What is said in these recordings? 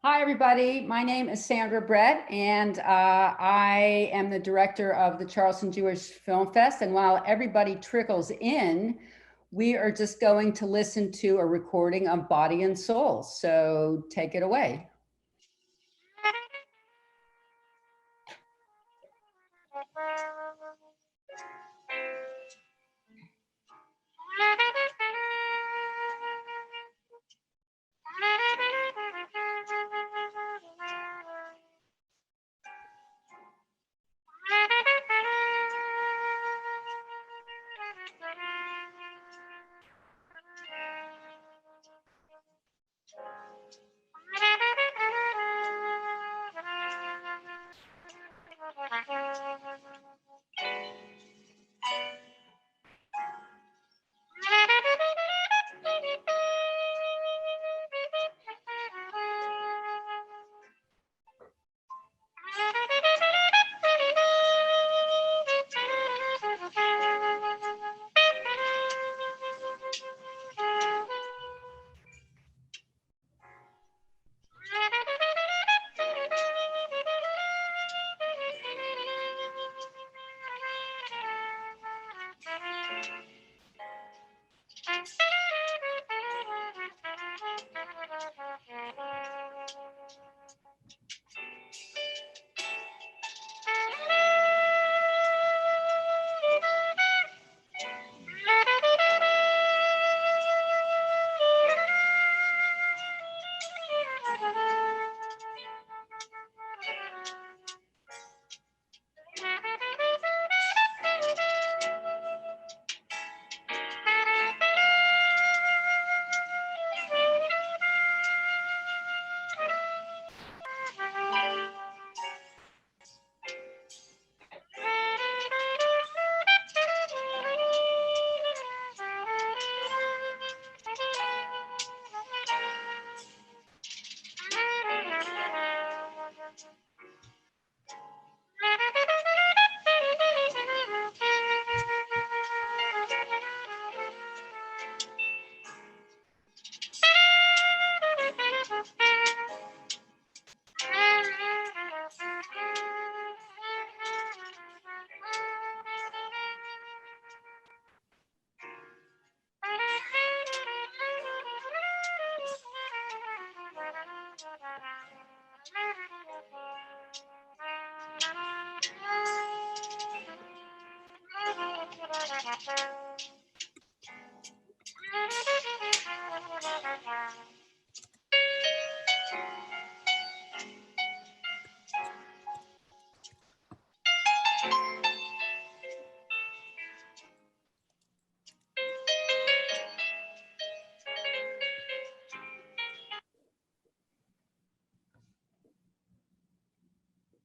Hi, everybody. My name is Sandra Brett, and I am the director of the Charleston Jewish Film Fest. And while everybody trickles in, we are just going to listen to a recording of Body and Soul. So take it away.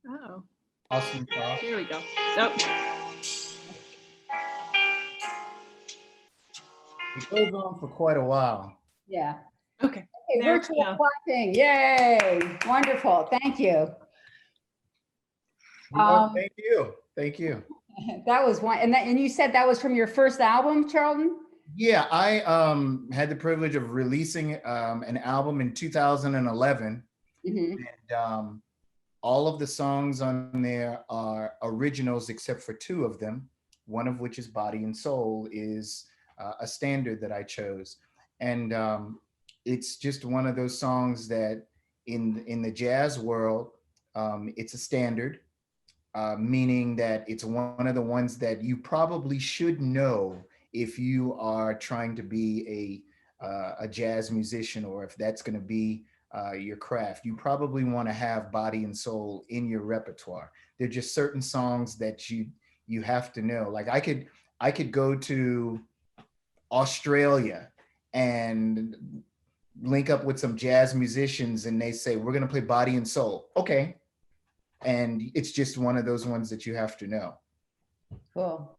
Oh, Awesome sauce. here we go. Oh, It goes on for quite a while. Yeah. okay. Okay, There we virtual go. clapping. Yay. Wonderful. Thank you. Thank you. Thank you. That was one. And you said that was from your first album, Charlton? Yeah, I had the privilege of releasing an album in 2011. Mhm. And all of the songs on there are originals except for two of them, one of which is Body and Soul, is a standard that I chose. And it's just one of those songs that in the jazz world, it's a standard, meaning that it's one of the ones that you probably should know if you are trying to be a jazz musician, or if that's going to be your craft. You probably want to have Body and Soul in your repertoire. There are just certain songs that you have to know. Like I could go to Australia and link up with some jazz musicians, and they say we're going to play Body and Soul. Okay, and it's just one of those ones that you have to know. Cool.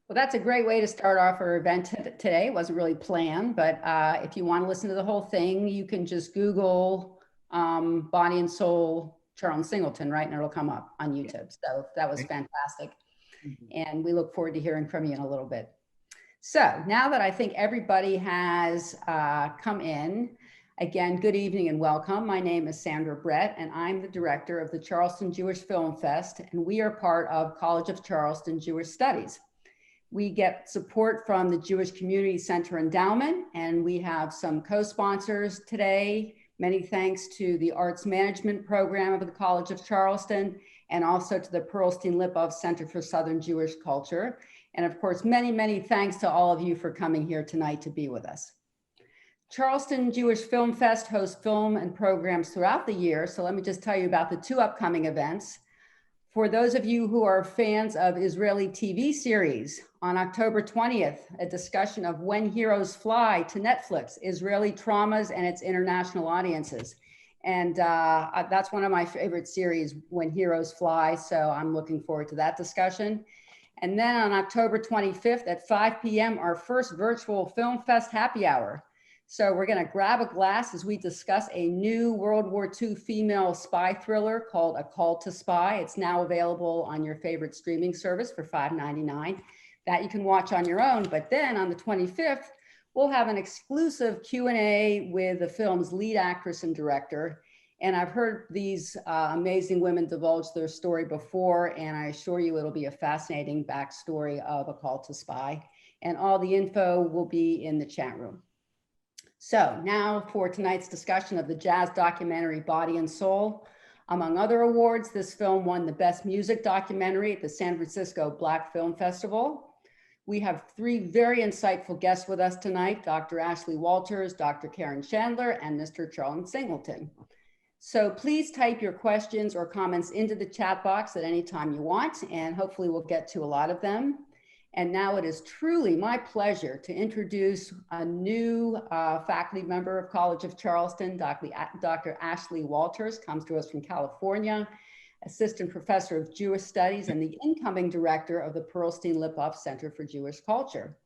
Well, that's a great way to start off our event today. It wasn't really planned, but if you want to listen to the whole thing, you can just Google Body and Soul Charlton Singleton, right? And it'll come up on YouTube. So that was fantastic. And we look forward to hearing from you in a little bit. So now that I think everybody has come in, Again, good evening and welcome. My name is Sandra Brett, and I'm the director of the Charleston Jewish Film Fest, and we are part of College of Charleston Jewish Studies. We get support from the Jewish Community Center Endowment, and we have some co-sponsors today. Many thanks to the Arts Management Program of the College of Charleston, and also to the Pearlstein-Lipov Center for Southern Jewish Culture. And of course, many, many thanks to all of you for coming here tonight to be with us. Charleston Jewish Film Fest hosts film and programs throughout the year. So let me just tell you about the two upcoming events. For those of you who are fans of Israeli TV series, on October 20th, a discussion of When Heroes Fly to Netflix, Israeli traumas and its international audiences. And that's one of my favorite series, When Heroes Fly. So I'm looking forward to that discussion. And then on October 25th at 5 p.m., our first virtual Film Fest happy hour. So we're going to grab a glass as we discuss a new World War II female spy thriller called A Call to Spy. It's now available on your favorite streaming service for $5.99. That you can watch on your own. But then on the 25th, we'll have an exclusive Q&A with the film's lead actress and director. And I've heard these amazing women divulge their story before, and I assure you it'll be a fascinating backstory of A Call to Spy. And all the info will be in the chat room. So now for tonight's discussion of the jazz documentary Body and Soul. Among other awards, this film won the Best Music Documentary at the San Francisco Black Film Festival. We have three very insightful guests with us tonight, Dr. Ashley Walters, Dr. Karen Chandler, and Mr. Charlton Singleton. So please type your questions or comments into the chat box at any time you want, and hopefully we'll get to a lot of them. And now it is truly my pleasure to introduce a new faculty member of College of Charleston, Dr. Ashley Walters, comes to us from California, Assistant Professor of Jewish Studies and the incoming director of the Pearlstein-Lipov Center for Jewish Culture.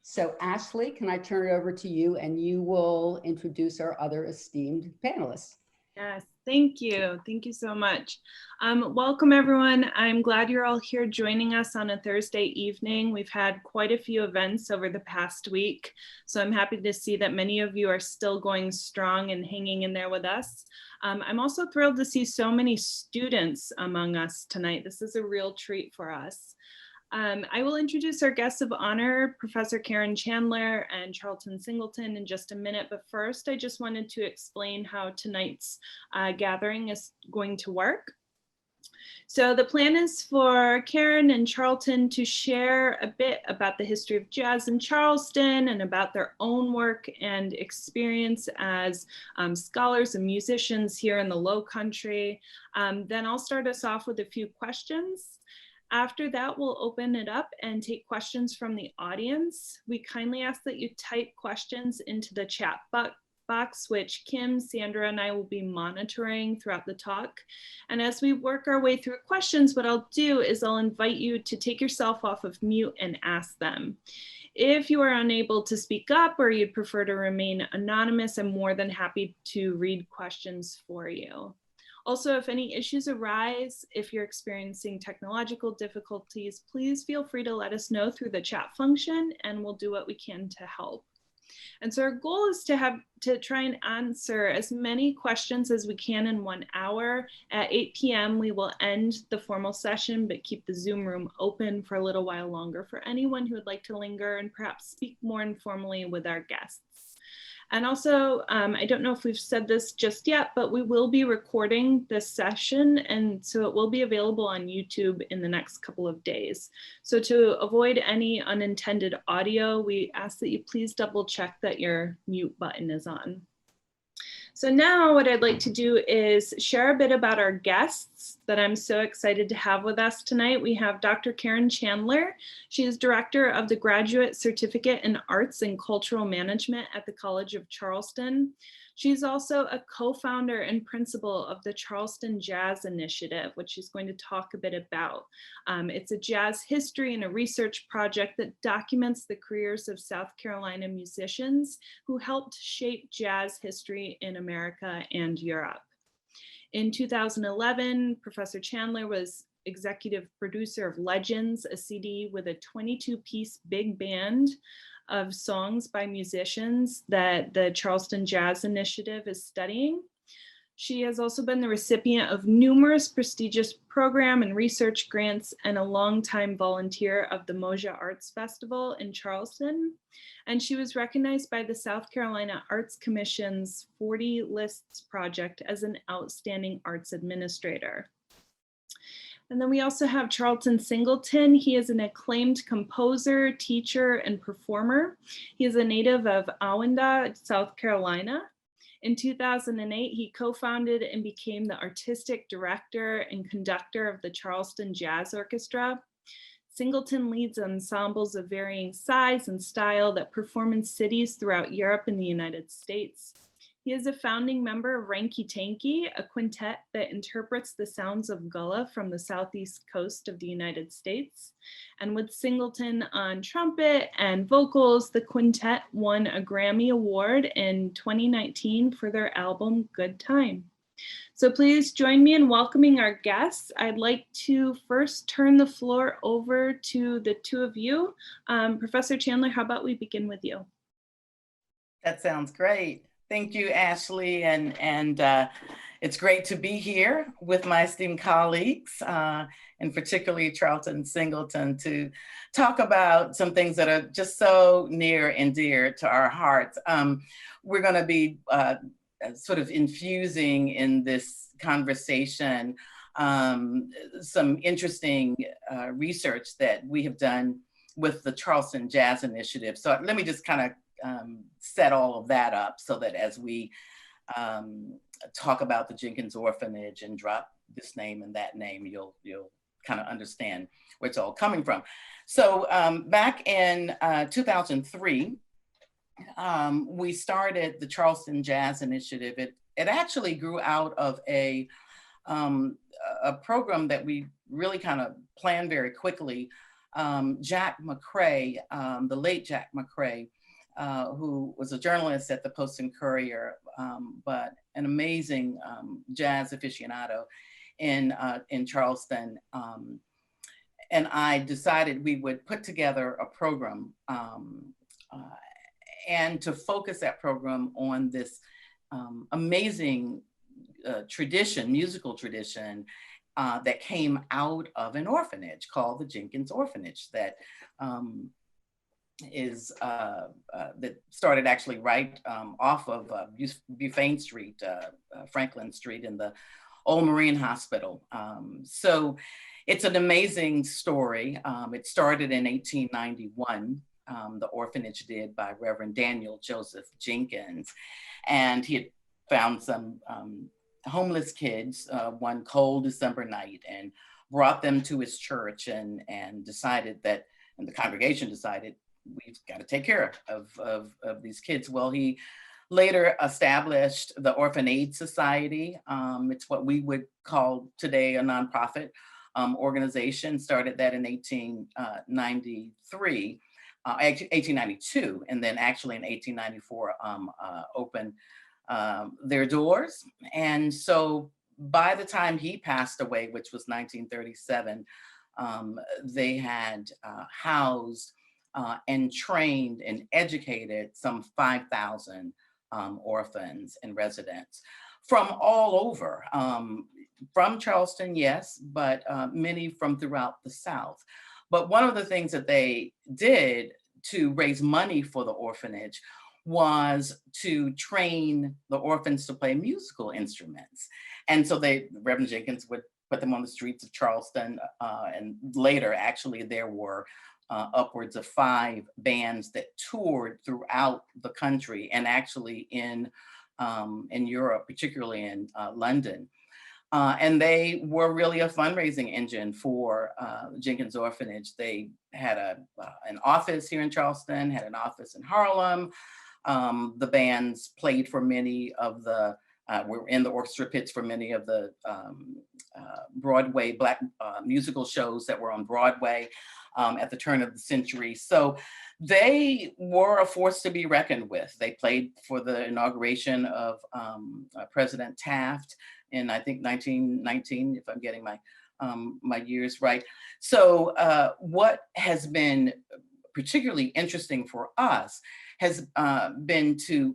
So Ashley, can I turn it over to you and you will introduce our other esteemed panelists. Yes, thank you. Thank you so much. Welcome everyone. I'm glad you're all here joining us on a Thursday evening. We've had quite a few events over the past week, so I'm happy to see that many of you are still going strong and hanging in there with us. I'm also thrilled to see so many students among us tonight. This is a real treat for us. I will introduce our guests of honor, Professor Karen Chandler and Charlton Singleton, in just a minute. But first, I just wanted to explain how tonight's gathering is going to work. So the plan is for Karen and Charlton to share a bit about the history of jazz in Charleston and about their own work and experience as scholars and musicians here in the Low Country. Then I'll start us off with a few questions. After that, we'll open it up and take questions from the audience. We kindly ask that you type questions into the chat box, which Kim, Sandra, and I will be monitoring throughout the talk. And as we work our way through questions, what I'll do is I'll invite you to take yourself off of mute and ask them. If you are unable to speak up or you'd prefer to remain anonymous, I'm more than happy to read questions for you. Also, if any issues arise, if you're experiencing technological difficulties, please feel free to let us know through the chat function and we'll do what we can to help. And so our goal is to try and answer as many questions as we can in 1 hour. At 8 p.m. we will end the formal session, but keep the Zoom room open for a little while longer for anyone who would like to linger and perhaps speak more informally with our guests. And also, I don't know if we've said this just yet, but we will be recording this session, and so it will be available on YouTube in the next couple of days. So to avoid any unintended audio, we ask that you please double check that your mute button is on. So now what I'd like to do is share a bit about our guests that I'm so excited to have with us tonight. We have Dr. Karen Chandler. She is director of the Graduate Certificate in Arts and Cultural Management at the College of Charleston. She's also a co-founder and principal of the Charleston Jazz Initiative, which she's going to talk a bit about. It's a jazz history and a research project that documents the careers of South Carolina musicians who helped shape jazz history in America and Europe. In 2011, Professor Chandler was executive producer of Legends, a CD with a 22-piece big band of songs by musicians that the Charleston Jazz Initiative is studying. She has also been the recipient of numerous prestigious program and research grants and a longtime volunteer of the Moja Arts Festival in Charleston. And she was recognized by the South Carolina Arts Commission's 40 Lists Project as an outstanding arts administrator. And then we also have Charlton Singleton. He is an acclaimed composer, teacher, and performer. He is a native of Awanda, South Carolina. In 2008, he co-founded and became the artistic director and conductor of the Charleston Jazz Orchestra. Singleton leads ensembles of varying size and style that perform in cities throughout Europe and the United States. He is a founding member of Ranky Tanky, a quintet that interprets the sounds of gullah from the southeast coast of the United States. And with Singleton on trumpet and vocals, the quintet won a Grammy Award in 2019 for their album, Good Time. So please join me in welcoming our guests. I'd like to first turn the floor over to the two of you. Professor Chandler, how about we begin with you? That sounds great. Thank you, Ashley, and it's great to be here with my esteemed colleagues, and particularly Charlton Singleton, to talk about some things that are just so near and dear to our hearts. We're going to be sort of infusing in this conversation some interesting research that we have done with the Charleston Jazz Initiative. So let me just kind of set all of that up so that as we talk about the Jenkins Orphanage and drop this name and that name, you'll kind of understand where it's all coming from. So back in 2003, we started the Charleston Jazz Initiative. It actually grew out of a program that we really kind of planned very quickly. Jack McCrae, the late Jack McCrae, who was a journalist at the Post and Courier, but an amazing jazz aficionado in Charleston. And I decided we would put together a program and to focus that program on this amazing tradition, musical tradition, that came out of an orphanage called the Jenkins Orphanage that that started actually right off of Buffane Street, Franklin Street in the old Marine Hospital. So it's an amazing story. It started in 1891, the orphanage did, by Reverend Daniel Joseph Jenkins. And he had found some homeless kids one cold December night and brought them to his church and decided that, and the congregation decided, we've got to take care of these kids. Well, he later established the Orphan Aid Society. It's what we would call today a nonprofit organization. Started that in 1892, and then actually in 1894 opened their doors. And so by the time he passed away, which was 1937, they had housed and trained and educated some 5,000 orphans and residents from all over, from Charleston, yes, but many from throughout the South. But one of the things that they did to raise money for the orphanage was to train the orphans to play musical instruments. And so Reverend Jenkins would put them on the streets of Charleston, and later, actually, there were upwards of 5 bands that toured throughout the country and actually in Europe, particularly in London. And they were really a fundraising engine for Jenkins Orphanage. They had an office here in Charleston, had an office in Harlem. The bands played for many of the, were in the orchestra pits for many of the Broadway Black musical shows that were on Broadway at the turn of the century. So they were a force to be reckoned with. They played for the inauguration of President Taft in, I think, 1919, if I'm getting my years right. So what has been particularly interesting for us has been to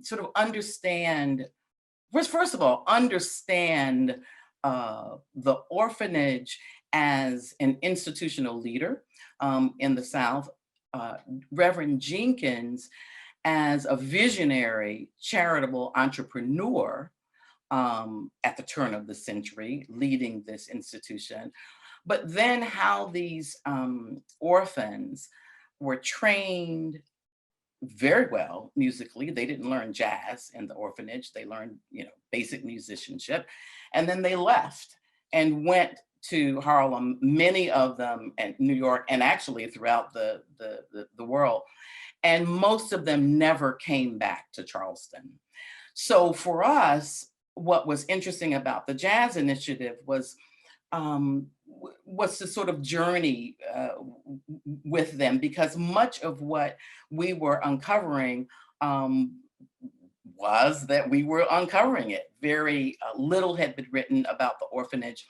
sort of understand, first of all, understand the orphanage as an institutional leader in the South, Reverend Jenkins as a visionary charitable entrepreneur at the turn of the century, leading this institution. But then how these orphans were trained very well musically. They didn't learn jazz in the orphanage. They learned, basic musicianship. And then they left and went to Harlem, many of them in New York, and actually throughout the world. And most of them never came back to Charleston. So for us, what was interesting about the Jazz Initiative was to sort of journey with them, because much of what we were uncovering was that we were uncovering it. Very little had been written about the orphanage.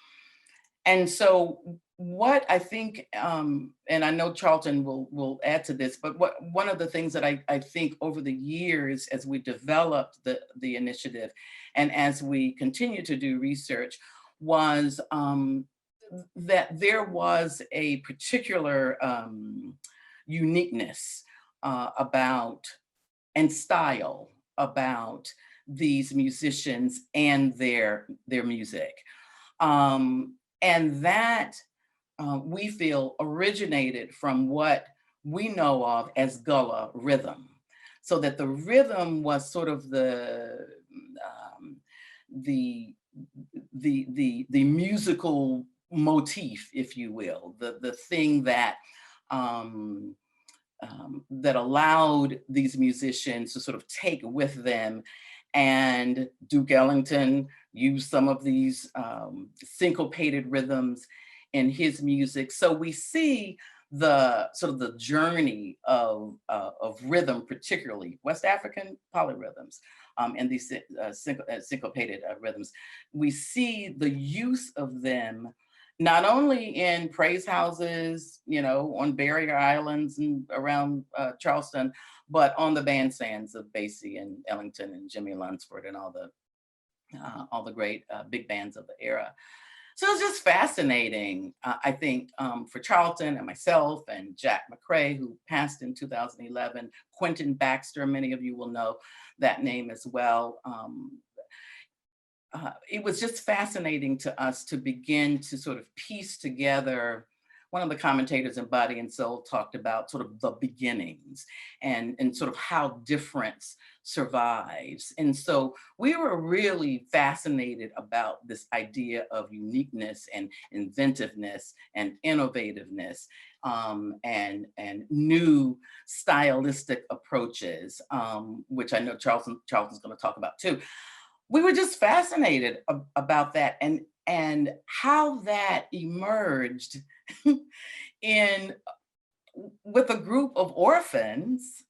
And so what I think, and I know Charlton will add to this, but one of the things that I think over the years as we developed the initiative and as we continue to do research was that there was a particular uniqueness about and style about these musicians and their music. And that we feel originated from what we know of as Gullah rhythm. So that the rhythm was sort of the musical motif, if you will, the thing that that allowed these musicians to sort of take with them. And Duke Ellington used some of these syncopated rhythms in his music. So we see the sort of the journey of rhythm, particularly West African polyrhythms and these syncopated rhythms. We see the use of them not only in praise houses, on barrier islands and around Charleston, but on the bandstands of Basie and Ellington and Jimmy Lunsford and all the great big bands of the era. So it's just fascinating, I think, for Charlton and myself and Jack McCrae, who passed in 2011, Quentin Baxter, many of you will know that name as well. It was just fascinating to us to begin to sort of piece together. One of the commentators in Body and Soul talked about sort of the beginnings and sort of how difference survives. And so we were really fascinated about this idea of uniqueness and inventiveness and innovativeness and new stylistic approaches, which I know Charlton's going to talk about too. We were just fascinated about that and how that emerged with a group of orphans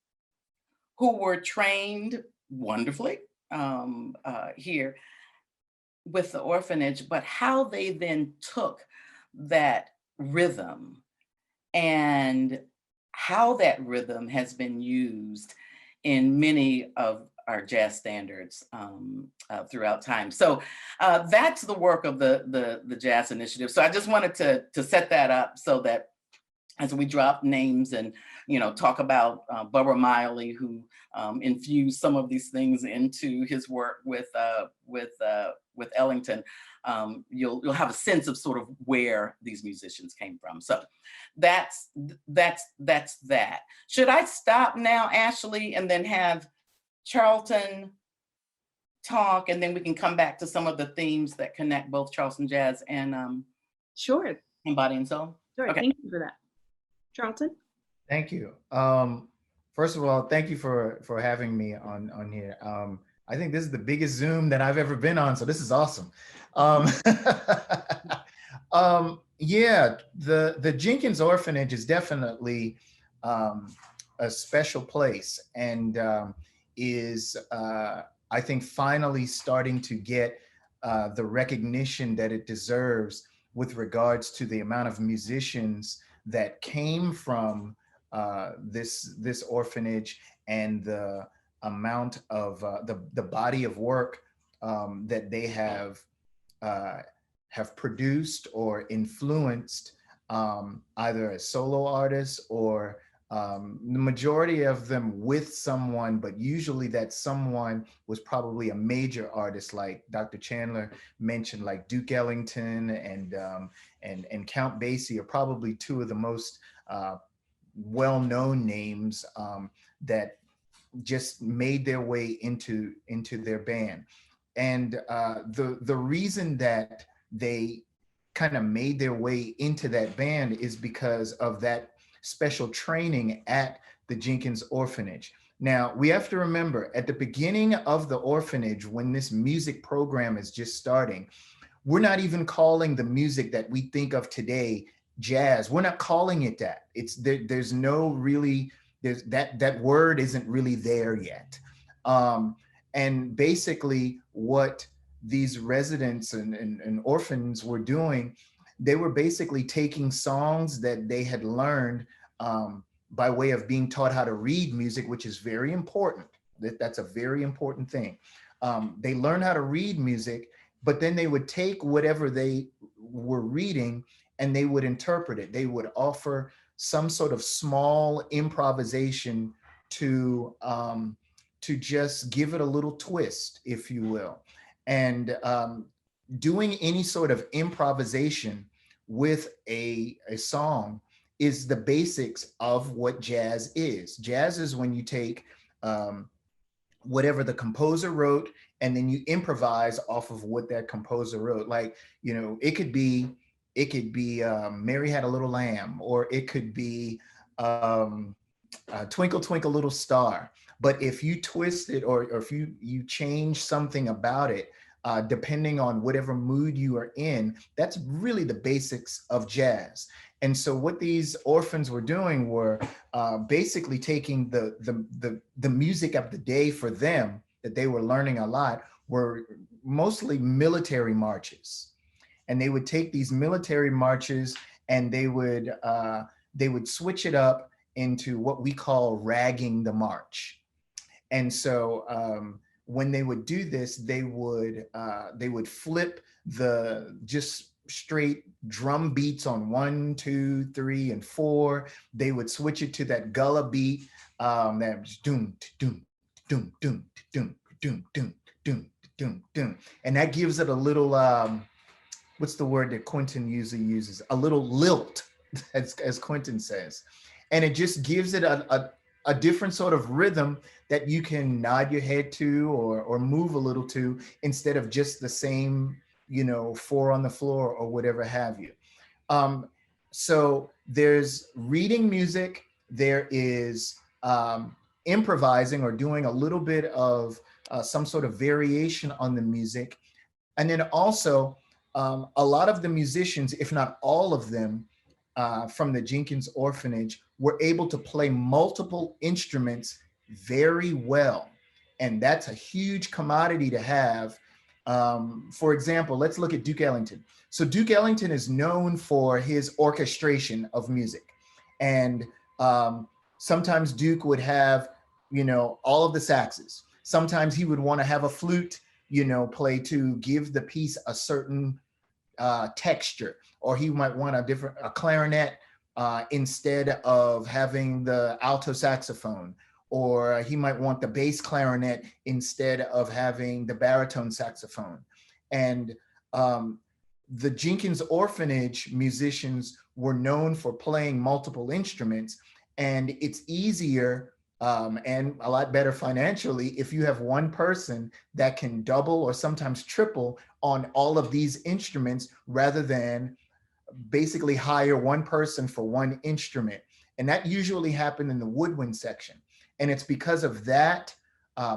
who were trained wonderfully here with the orphanage, but how they then took that rhythm and how that rhythm has been used in many of our jazz standards throughout time. So that's the work of the Jazz Initiative. So I just wanted to set that up so that as we drop names and talk about Bubba Miley, who infused some of these things into his work with Ellington, you'll have a sense of sort of where these musicians came from. So that's that. Should I stop now, Ashley, and then have Charlton talk, and then we can come back to some of the themes that connect both Charleston jazz and sure, and Body and Soul? Sure, okay. Thank you for that. Charlton? Thank you. First of all, thank you for having me on here. I think this is the biggest Zoom that I've ever been on, so this is awesome. Yeah, the Jenkins Orphanage is definitely a special place, and is I think finally starting to get the recognition that it deserves with regards to the amount of musicians that came from this orphanage and the amount of the body of work that they have produced or influenced, either as solo artists or the majority of them with someone, but usually that someone was probably a major artist, like Dr. Chandler mentioned, like Duke Ellington and Count Basie are probably two of the most well-known names that just made their way into their band. And the reason that they kind of made their way into that band is because of that special training at the Jenkins Orphanage. Now, we have to remember, at the beginning of the orphanage, when this music program is just starting, we're not even calling the music that we think of today jazz. We're not calling it that. It's there's no really, there's that word isn't really there yet. And basically what these residents and orphans were doing, they were basically taking songs that they had learned by way of being taught how to read music, which is very important. That's a very important thing. They learned how to read music, but then they would take whatever they were reading and they would interpret it. They would offer some sort of small improvisation to just give it a little twist, if you will. And doing any sort of improvisation with a song is the basics of what jazz is. Jazz is when you take whatever the composer wrote and then you improvise off of what that composer wrote. Like, you know, it could be Mary Had a Little Lamb, or it could be Twinkle Twinkle Little Star. But if you twist it, or if you change something about it, depending on whatever mood you are in, that's really the basics of jazz. And so what these orphans were doing were basically taking the music of the day for them that they were learning a lot were mostly military marches. And they would take these military marches and they would switch it up into what we call ragging the march. And so when they would do this, they would flip the just straight drum beats on 1, 2, 3, and 4. They would switch it to that gullah beat that was doom, doom, doom, doom, doom, doom, doom, doom, doom, doom, and that gives it a little what's the word that Quentin usually uses? A little lilt, as Quentin says, and it just gives it a different sort of rhythm that you can nod your head to or move a little to, instead of just the same, you know, 4 on the floor or whatever have you. So there's reading music, there is improvising or doing a little bit of some sort of variation on the music. And then also a lot of the musicians, if not all of them, from the Jenkins Orphanage were able to play multiple instruments very well. And that's a huge commodity to have. For example, let's look at Duke Ellington. So Duke Ellington is known for his orchestration of music. And sometimes Duke would have, you know, all of the saxes. Sometimes he would want to have a flute, you know, play to give the piece a certain texture, or he might want a clarinet instead of having the alto saxophone, or he might want the bass clarinet instead of having the baritone saxophone. And the Jenkins Orphanage musicians were known for playing multiple instruments, and it's easier and a lot better financially if you have one person that can double or sometimes triple on all of these instruments, rather than basically hire one person for one instrument. And that usually happened in the woodwind section. And it's because of that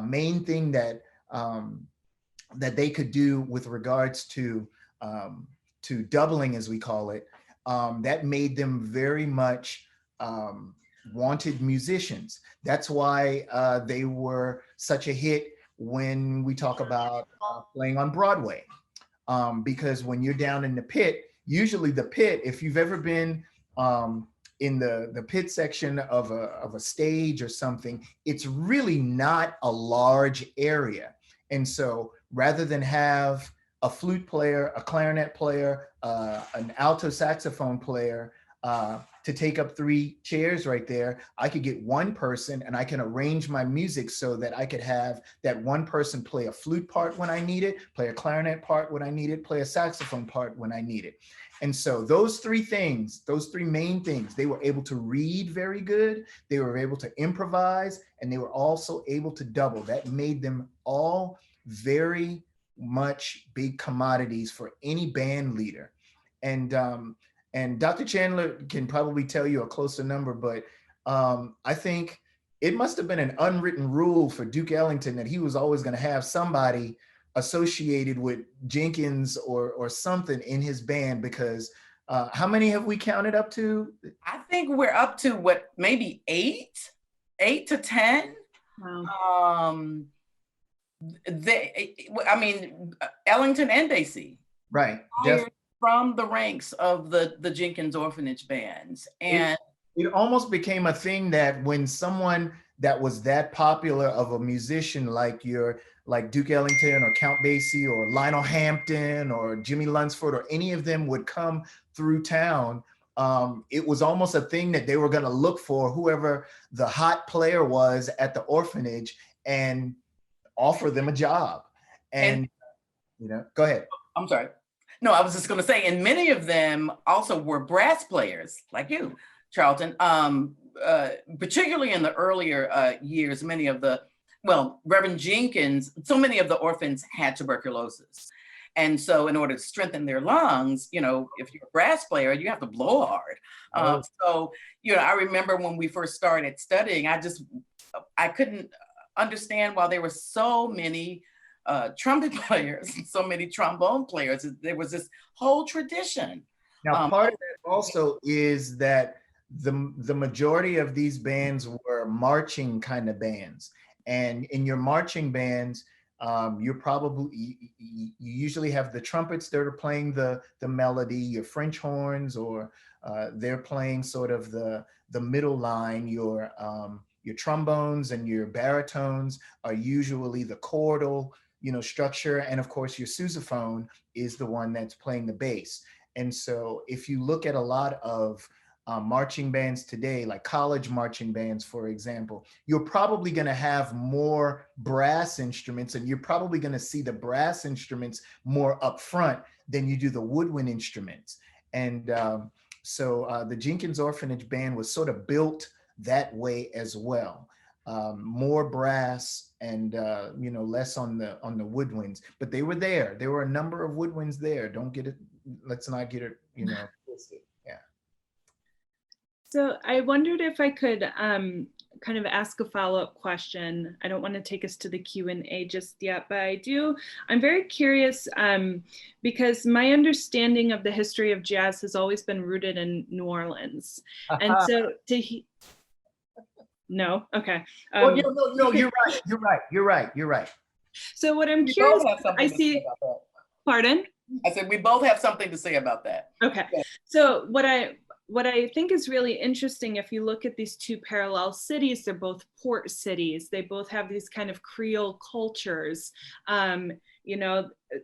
main thing that that they could do with regards to doubling, as we call it, that made them very much wanted musicians. That's why they were such a hit when we talk about playing on Broadway. Because when you're down in the pit, usually the pit, if you've ever been in the pit section of a stage or something, it's really not a large area. And so rather than have a flute player, a clarinet player, an alto saxophone player, to take up 3 chairs right there, I could get one person and I can arrange my music so that I could have that one person play a flute part when I need it, play a clarinet part when I need it, play a saxophone part when I need it. And so those 3 things, those 3 main things, they were able to read very good, they were able to improvise, and they were also able to double. That made them all very much big commodities for any band leader. And Dr. Chandler can probably tell you a closer number, but I think it must have been an unwritten rule for Duke Ellington that he was always going to have somebody associated with Jenkins or something in his band, because how many have we counted up to? I think we're up to what, maybe 8 to 10. Wow. Ellington and Basie. Right. From the ranks of the Jenkins Orphanage bands. And it almost became a thing that when someone that was that popular of a musician like Duke Ellington or Count Basie or Lionel Hampton or Jimmy Lunsford or any of them would come through town, it was almost a thing that they were going to look for whoever the hot player was at the orphanage and offer them a job. And go ahead. I'm sorry. No, I was just going to say, and many of them also were brass players like you, Charlton. Particularly in the earlier years, Reverend Jenkins, so many of the orphans had tuberculosis. And so in order to strengthen their lungs, if you're a brass player, you have to blow hard. So, I remember when we first started studying, I couldn't understand why there were so many trumpet players and so many trombone players. There was this whole tradition. Now, part of that also is that the majority of these bands were marching kind of bands. And in your marching bands, you usually have the trumpets that are playing the melody, your French horns, or they're playing sort of the middle line. Your trombones and your baritones are usually the chordal structure, and of course your sousaphone is the one that's playing the bass. And so if you look at a lot of marching bands today, like college marching bands, for example, you're probably going to have more brass instruments, and you're probably going to see the brass instruments more up front than you do the woodwind instruments. And so the Jenkins Orphanage Band was sort of built that way as well. More brass and less on the woodwinds, but they were there. There were a number of woodwinds there. Let's not get it, twisted. Yeah. So I wondered if I could kind of ask a follow-up question. I don't want to take us to the Q&A just yet, but I'm very curious because my understanding of the history of jazz has always been rooted in New Orleans. And so no, okay. No, you're right. So what I'm curious, I see, pardon? I said, we both have something to say about that. Okay. So what I think is really interesting, if you look at these 2 parallel cities, they're both port cities. They both have these kind of Creole cultures.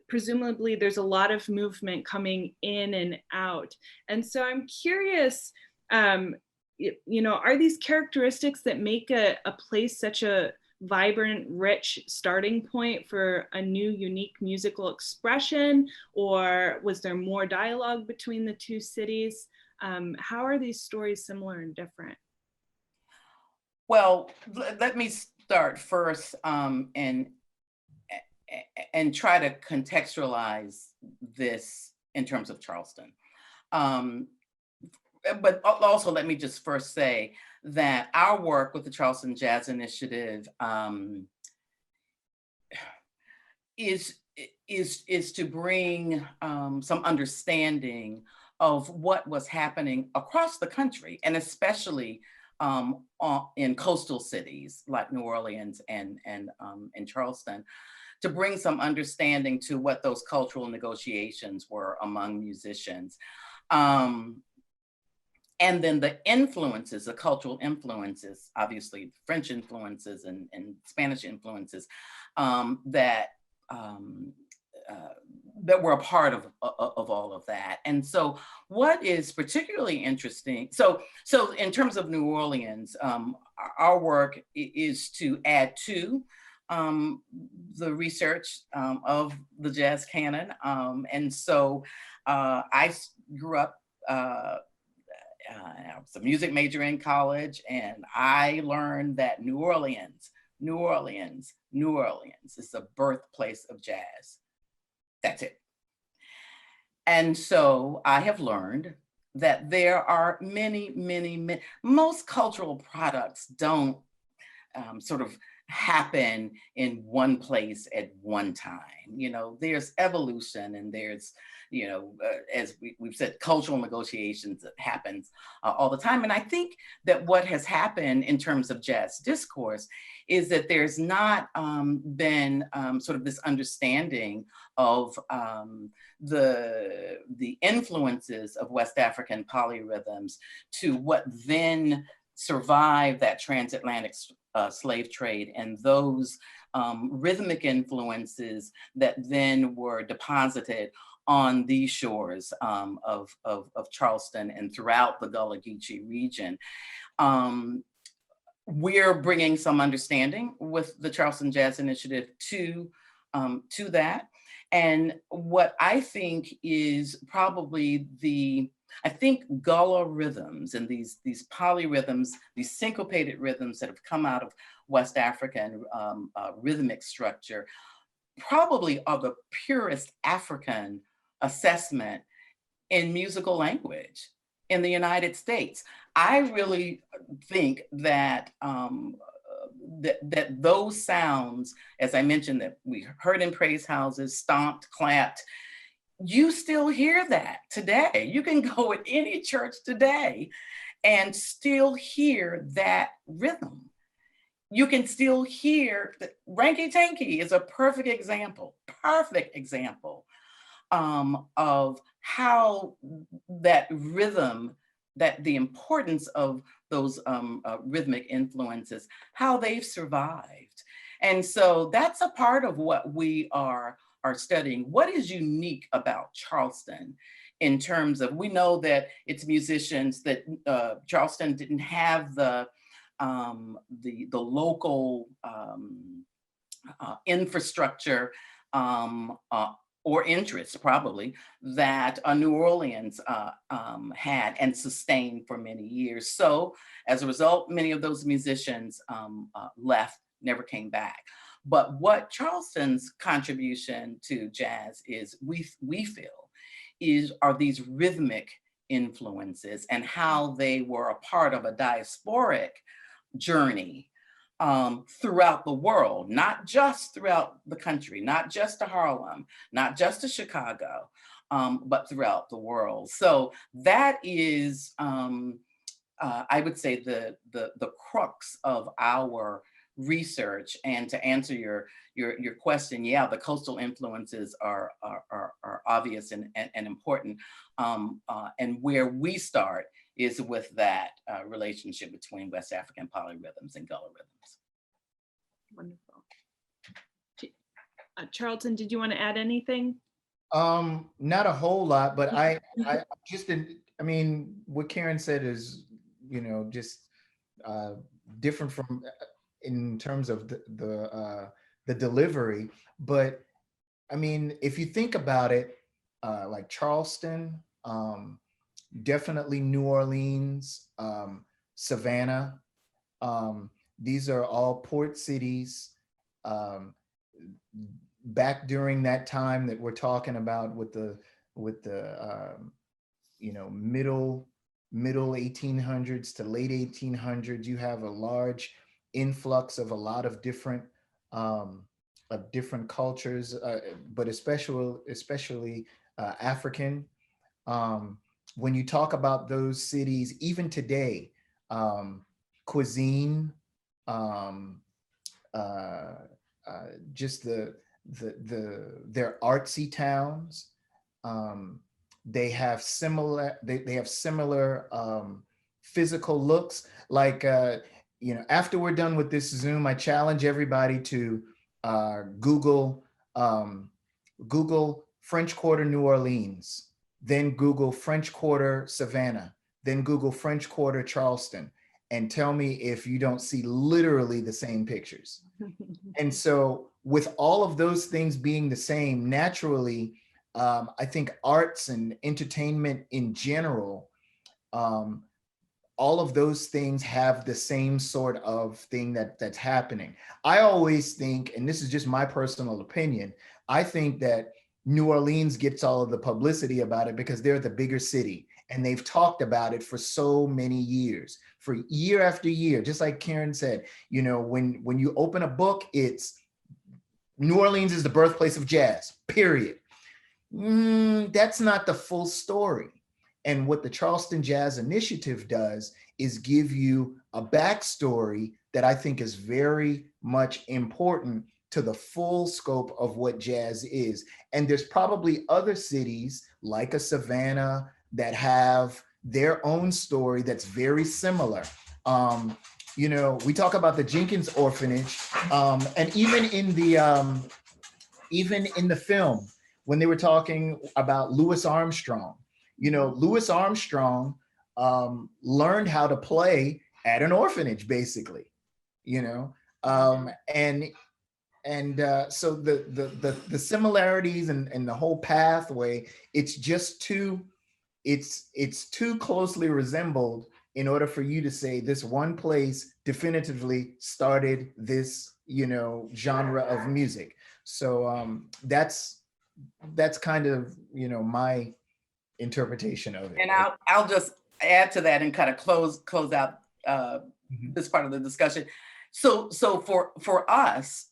Presumably there's a lot of movement coming in and out. And so I'm curious, are these characteristics that make a place such a vibrant, rich starting point for a new, unique musical expression? Or was there more dialogue between the 2 cities? How are these stories similar and different? Well, let me start first and try to contextualize this in terms of Charleston. But also let me just first say that our work with the Charleston Jazz Initiative is to bring some understanding of what was happening across the country, and especially in coastal cities like New Orleans and Charleston, to bring some understanding to what those cultural negotiations were among musicians. And then the influences, the cultural influences, obviously French influences and Spanish influences that that were a part of all of that. And so what is particularly interesting, so in terms of New Orleans, our work is to add to the research of the jazz canon. And so I grew up, I was a music major in college, and I learned that New Orleans is the birthplace of jazz. That's it. And so I have learned that there are many, most cultural products don't sort of happen in one place at one time. You know, there's evolution, and there's, you know, as we've said, cultural negotiations that happens all the time. And I think that what has happened in terms of jazz discourse is that there's not been sort of this understanding of the influences of West African polyrhythms to what then survived that transatlantic slave trade, and those rhythmic influences that then were deposited on these shores of Charleston and throughout the Gullah Geechee region. We're bringing some understanding with the Charleston Jazz Initiative to that. And what I think is probably I think Gullah rhythms and these polyrhythms, these syncopated rhythms that have come out of West African rhythmic structure, probably are the purest African assessment in musical language in the United States. I really think that that those sounds, as I mentioned, that we heard in praise houses, stomped, clapped, you still hear that today. You can go at any church today and still hear that rhythm. You can still hear that. Ranky Tanky is a perfect example of how that rhythm, that the importance of those rhythmic influences, how they've survived. And so that's a part of what we are studying. What is unique about Charleston in terms of, we know that it's musicians, that Charleston didn't have the local infrastructure or interests probably that New Orleans had and sustained for many years. So as a result, many of those musicians left, never came back. But what Charleston's contribution to jazz is, we feel, are these rhythmic influences and how they were a part of a diasporic journey throughout the world, not just throughout the country, not just to Harlem, not just to Chicago, but throughout the world. So that is, I would say, the crux of our research. And to answer your question, yeah, the coastal influences are obvious and important. And where we start is with that relationship between West African polyrhythms and Gullah rhythms. Wonderful. Charlton, did you want to add anything? Not a whole lot, but I mean, what Karen said is, you know, just different from in terms of the delivery. But I mean, if you think about it, like Charleston, definitely New Orleans, Savannah, these are all port cities. Back during that time that we're talking about with the you know, middle 1800s to late 1800s, you have a large influx of a lot of different cultures, but especially African. When you talk about those cities, even today, cuisine, just they're artsy towns. They have similar physical looks. Like, you know, after we're done with this Zoom, I challenge everybody to Google Google French Quarter New Orleans, then Google French Quarter Savannah, then Google French Quarter Charleston, and tell me if you don't see literally the same pictures. And so with all of those things being the same, naturally, I think arts and entertainment in general, all of those things have the same sort of thing that's happening. I always think, and this is just my personal opinion, I think that New Orleans gets all of the publicity about it because they're the bigger city and they've talked about it for so many years, for year after year. Just like Karen said, you know, when you open a book, it's New Orleans is the birthplace of jazz, period. That's not the full story. And what the Charleston Jazz Initiative does is give you a backstory that I think is very much important to the full scope of what jazz is. And there's probably other cities like a Savannah that have their own story that's very similar. You know, we talk about the Jenkins Orphanage, and even in the film, when they were talking about Louis Armstrong, you know, Louis Armstrong learned how to play at an orphanage, basically, you know, so the similarities and the whole pathway, it's just it's too closely resembled in order for you to say this one place definitively started this, you know, genre of music. So that's kind of, you know, my interpretation of it. And I'll just add to that and kind of close out this part of the discussion. So for us,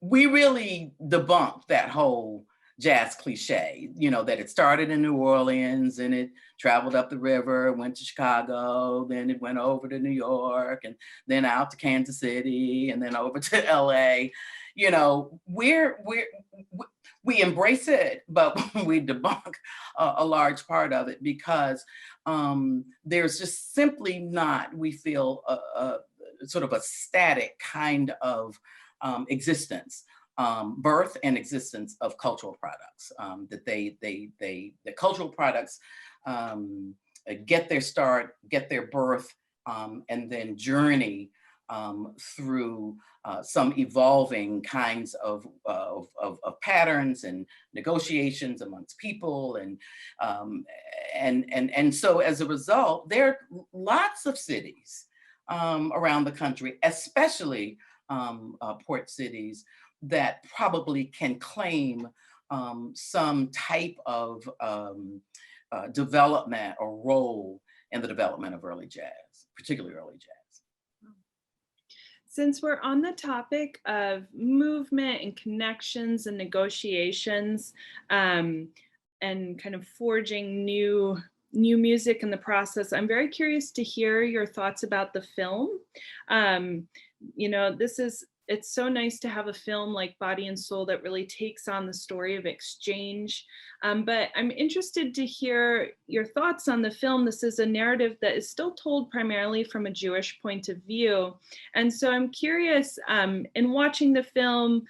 we really debunked that whole jazz cliche, you know, that it started in New Orleans and it traveled up the river, went to Chicago, then it went over to New York, and then out to Kansas City, and then over to LA. You know, we embrace it, but we debunk a large part of it because there's just simply not, we feel, sort of a static kind of existence, birth and existence of cultural products. That the cultural products get their start, get their birth, and then journey through some evolving kinds of patterns and negotiations amongst people, and so as a result, there are lots of cities around the country, especially port cities, that probably can claim some type of development or role in the development of early jazz, particularly early jazz. Since we're on the topic of movement and connections and negotiations, and kind of forging new music in the process, I'm very curious to hear your thoughts about the film. You know, it's so nice to have a film like Body and Soul that really takes on the story of exchange. But I'm interested to hear your thoughts on the film. This is a narrative that is still told primarily from a Jewish point of view. And so I'm curious, in watching the film,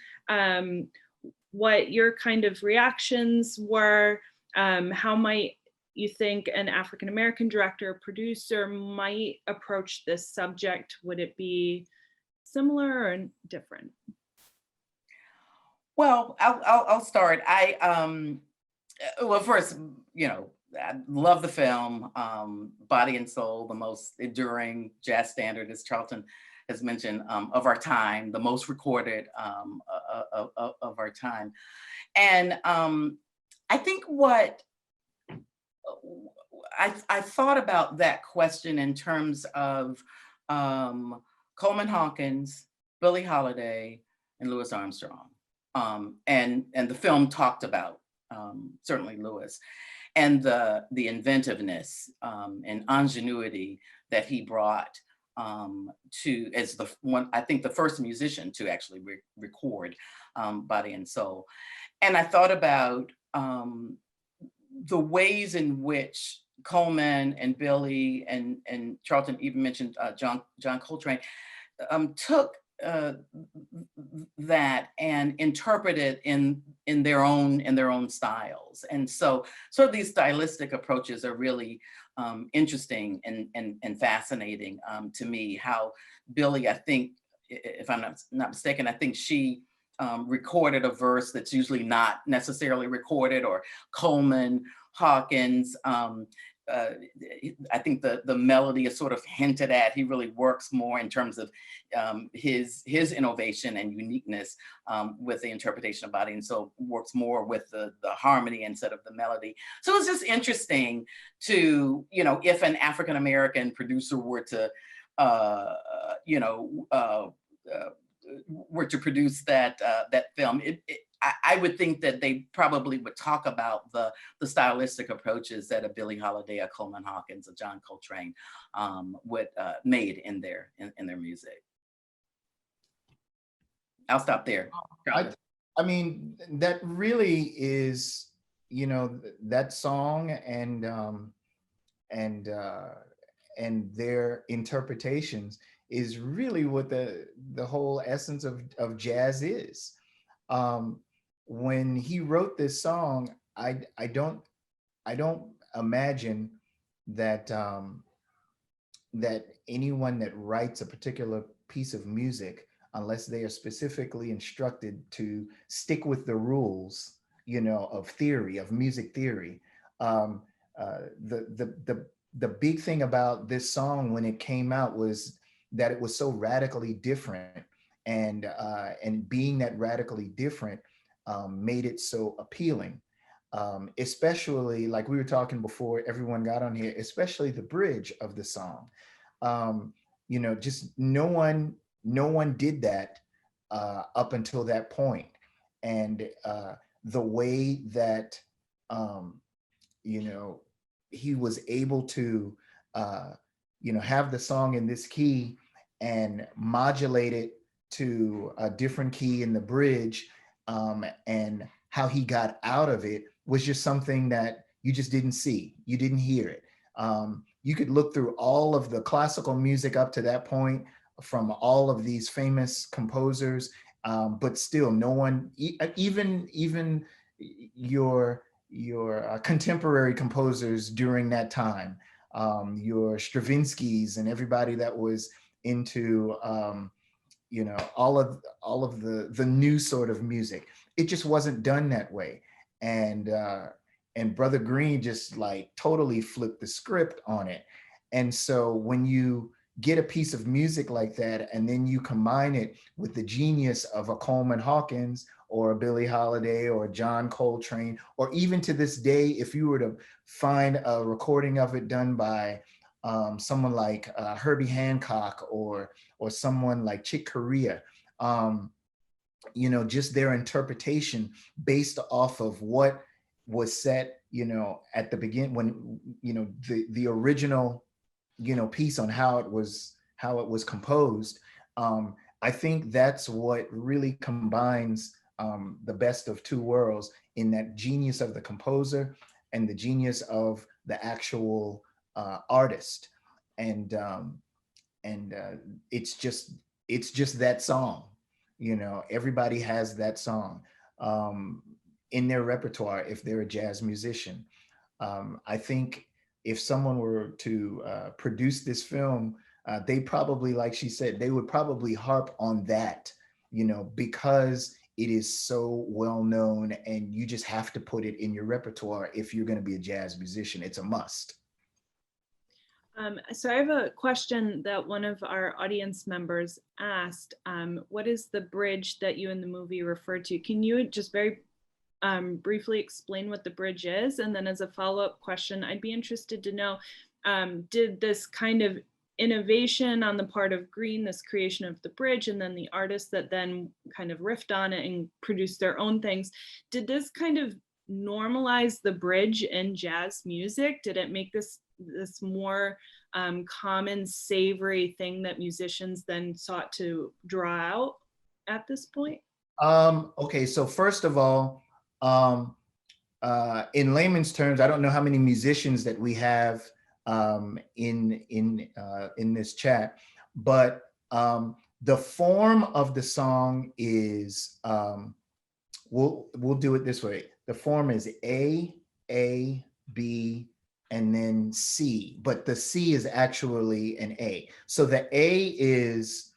what your kind of reactions were, how might you think an African-American director or producer might approach this subject? Would it be similar or different? Well, I'll start. Well, first, you know, I love the film, Body and Soul, the most enduring jazz standard, as Charlton has mentioned, of our time, the most recorded of our time. And I think what I thought about that question in terms of Coleman Hawkins, Billie Holiday, and Louis Armstrong. And the film talked about certainly Louis and the inventiveness and ingenuity that he brought to, as the one, I think the first musician to actually record Body and Soul. And I thought about the ways in which Coleman and Billy and Charlton even mentioned John Coltrane, took that and interpreted in their own styles. And so sort of these stylistic approaches are really interesting and fascinating to me. How Billy, I think, if I'm not mistaken, I think she recorded a verse that's usually not necessarily recorded, or Coleman, Hawkins, I think the melody is sort of hinted at. He really works more in terms of his innovation and uniqueness with the interpretation of body, and so works more with the harmony instead of the melody. So it's just interesting to, you know, if an African American producer were to were to produce that film, I would think that they probably would talk about the stylistic approaches that a Billie Holiday, a Coleman Hawkins, a John Coltrane would made in their music. I'll stop there. I mean, that really is, you know, that song and their interpretations is really what the whole essence of jazz is. When he wrote this song, I don't imagine that that anyone that writes a particular piece of music, unless they are specifically instructed to stick with the rules, you know, of theory, of music theory. The big thing about this song when it came out was that it was so radically different, and being that radically different made it so appealing. Especially, like we were talking before everyone got on here, especially the bridge of the song. You know, just no one did that up until that point. And the way that, you know, he was able to, you know, have the song in this key and modulate it to a different key in the bridge, and how he got out of it was just something that you just didn't see, you didn't hear it. You could look through all of the classical music up to that point from all of these famous composers, but still no one, even your contemporary composers during that time, your Stravinskys and everybody that was into you know, all of the new sort of music. It just wasn't done that way. And Brother Green just like totally flipped the script on it. And so when you get a piece of music like that, and then you combine it with the genius of a Coleman Hawkins or a Billie Holiday or John Coltrane, or even to this day, if you were to find a recording of it done by someone like Herbie Hancock or someone like Chick Corea, you know, just their interpretation based off of what was set, you know, at the beginning, when, you know, the original, you know, piece on how it was composed. I think that's what really combines the best of two worlds, in that genius of the composer and the genius of the actual artist. And it's just that song, you know, everybody has that song in their repertoire if they're a jazz musician. I think if someone were to produce this film, they probably, like she said, they would probably harp on that, you know, because it is so well known, and you just have to put it in your repertoire if you're going to be a jazz musician. It's a must. So I have a question that one of our audience members asked. What is the bridge that you in the movie referred to? Can you just very briefly explain what the bridge is? And then as a follow-up question, I'd be interested to know, did this kind of innovation on the part of Green, this creation of the bridge, and then the artists that then kind of riffed on it and produced their own things, did this kind of normalize the bridge in jazz music? Did it make this more common, savory thing that musicians then sought to draw out at this point? Okay, so first of all, in layman's terms, I don't know how many musicians that we have in this chat, but the form of the song is, we'll do it this way. The form is A, B, and then C, but the C is actually an A. So the A is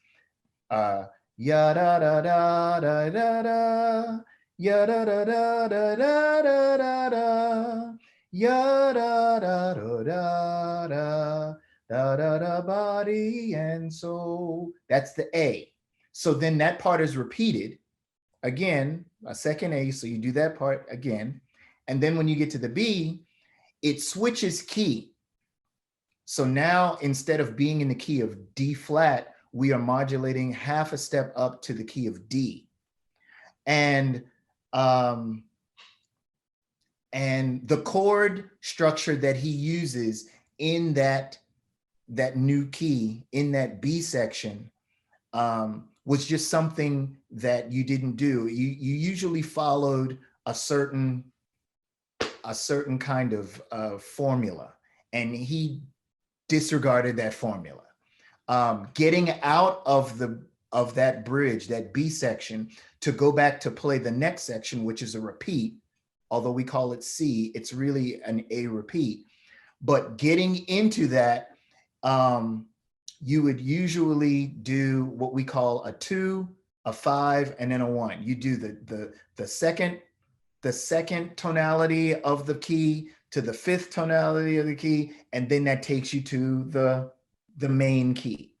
ya da da da da da da, ya da da da da da da da da, ya da da da da da da da da, body and soul. That's the A. So then that part is repeated again, a second A. So you do that part again, and then when you get to the B, it switches key. So now instead of being in the key of D flat, we are modulating half a step up to the key of D. And the chord structure that he uses in that new key, in that B section, was just something that you didn't do. You usually followed a certain kind of formula, and he disregarded that formula. Getting out of that bridge, that B section, to go back to play the next section, which is a repeat, although we call it C, it's really an A repeat. But getting into that, you would usually do what we call a 2, a 5, and then a 1. You do the second tonality of the key to the 5th tonality of the key, and then that takes you to the main key.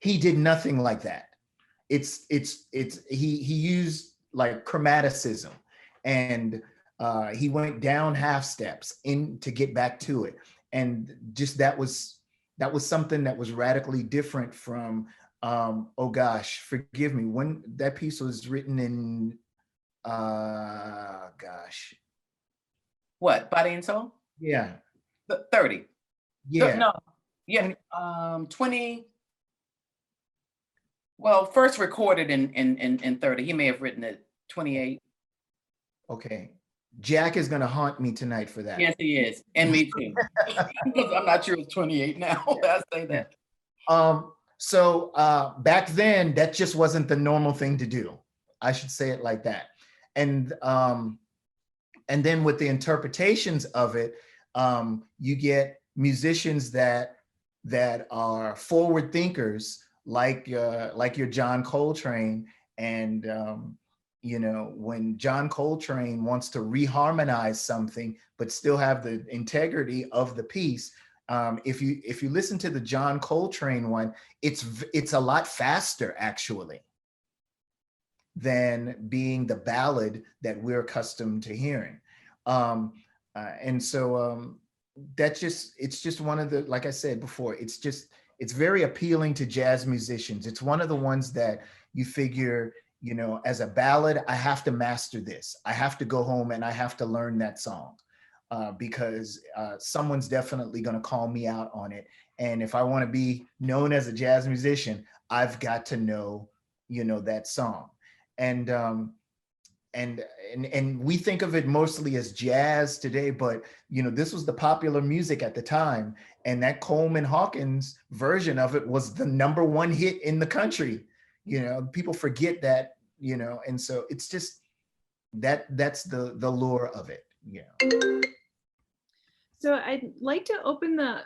He did nothing like that. He used like chromaticism, and he went down half steps in to get back to it, and just that was something that was radically different from oh gosh, forgive me, when that piece was written in gosh. What, Body and Soul? Yeah. 30. Yeah. No, yeah, 20. Well, first recorded in 30. He may have written it 28. Okay. Jack is gonna haunt me tonight for that. Yes, he is. And me too. I'm not sure it's 28 now. I'll say that. So back then, that just wasn't the normal thing to do. I should say it like that. And then with the interpretations of it, you get musicians that are forward thinkers, like your John Coltrane. And you know, when John Coltrane wants to reharmonize something but still have the integrity of the piece, if you listen to the John Coltrane one, it's a lot faster actually than being the ballad that we're accustomed to hearing. And so it's just one of the, like I said before, it's very appealing to jazz musicians. It's one of the ones that you figure, you know, as a ballad, I have to master this. I have to go home and I have to learn that song because someone's definitely going to call me out on it. And if I want to be known as a jazz musician, I've got to know, you know, that song. And we think of it mostly as jazz today, but you know, this was the popular music at the time, and that Coleman Hawkins version of it was the #1 hit in the country. You know, people forget that, you know, and so it's just that's the lure of it. Yeah. So I'd like to open the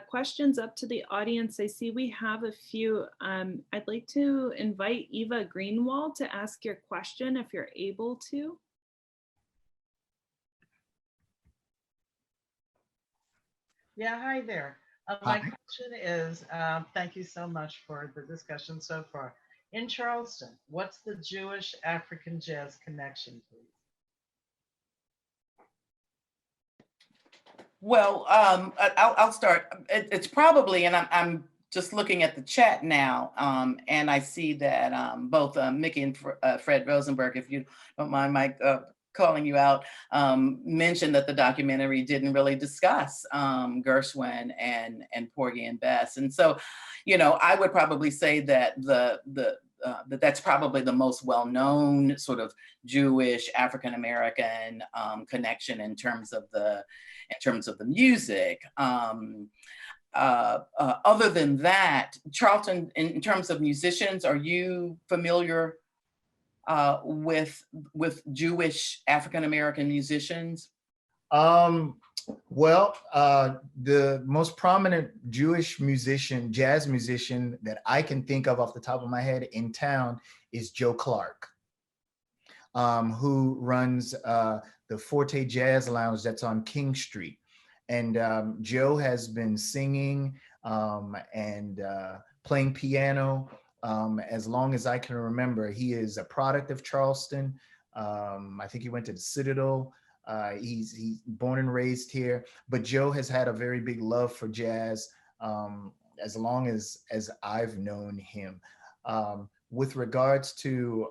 questions up to the audience. I see we have a few. I'd like to invite Eva Greenwald to ask your question if you're able to. Yeah, hi there. My question is, thank you so much for the discussion so far. In Charleston, what's the Jewish African jazz connection, please? Well, I'll start. It's probably, and I'm just looking at the chat now, and I see that both Mickey and Fred Rosenberg, if you don't mind, Mike, calling you out, mentioned that the documentary didn't really discuss Gershwin and Porgy and Bess, and so, you know, I would probably say that the that's probably the most well-known sort of Jewish African-American connection in terms of the music. Other than that, Charlton, in terms of musicians, are you familiar with Jewish African-American musicians? Well, the most prominent Jewish musician, jazz musician that I can think of off the top of my head in town is Joe Clark, who runs the Forte Jazz Lounge that's on King Street. And Joe has been singing and playing piano as long as I can remember. He is a product of Charleston. I think he went to the Citadel. He's born and raised here, but Joe has had a very big love for jazz as long as I've known him. With regards to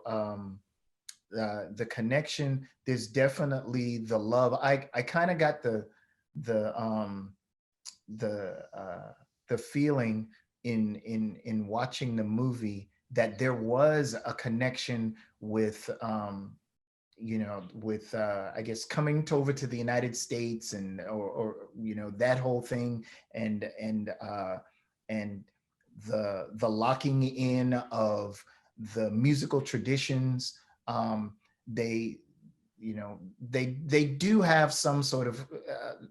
the connection, there's definitely the love. I kind of got the feeling in watching the movie that there was a connection with you know, with I guess coming over to the United States and or you know, that whole thing, and the locking in of the musical traditions. They, you know, they do have some sort of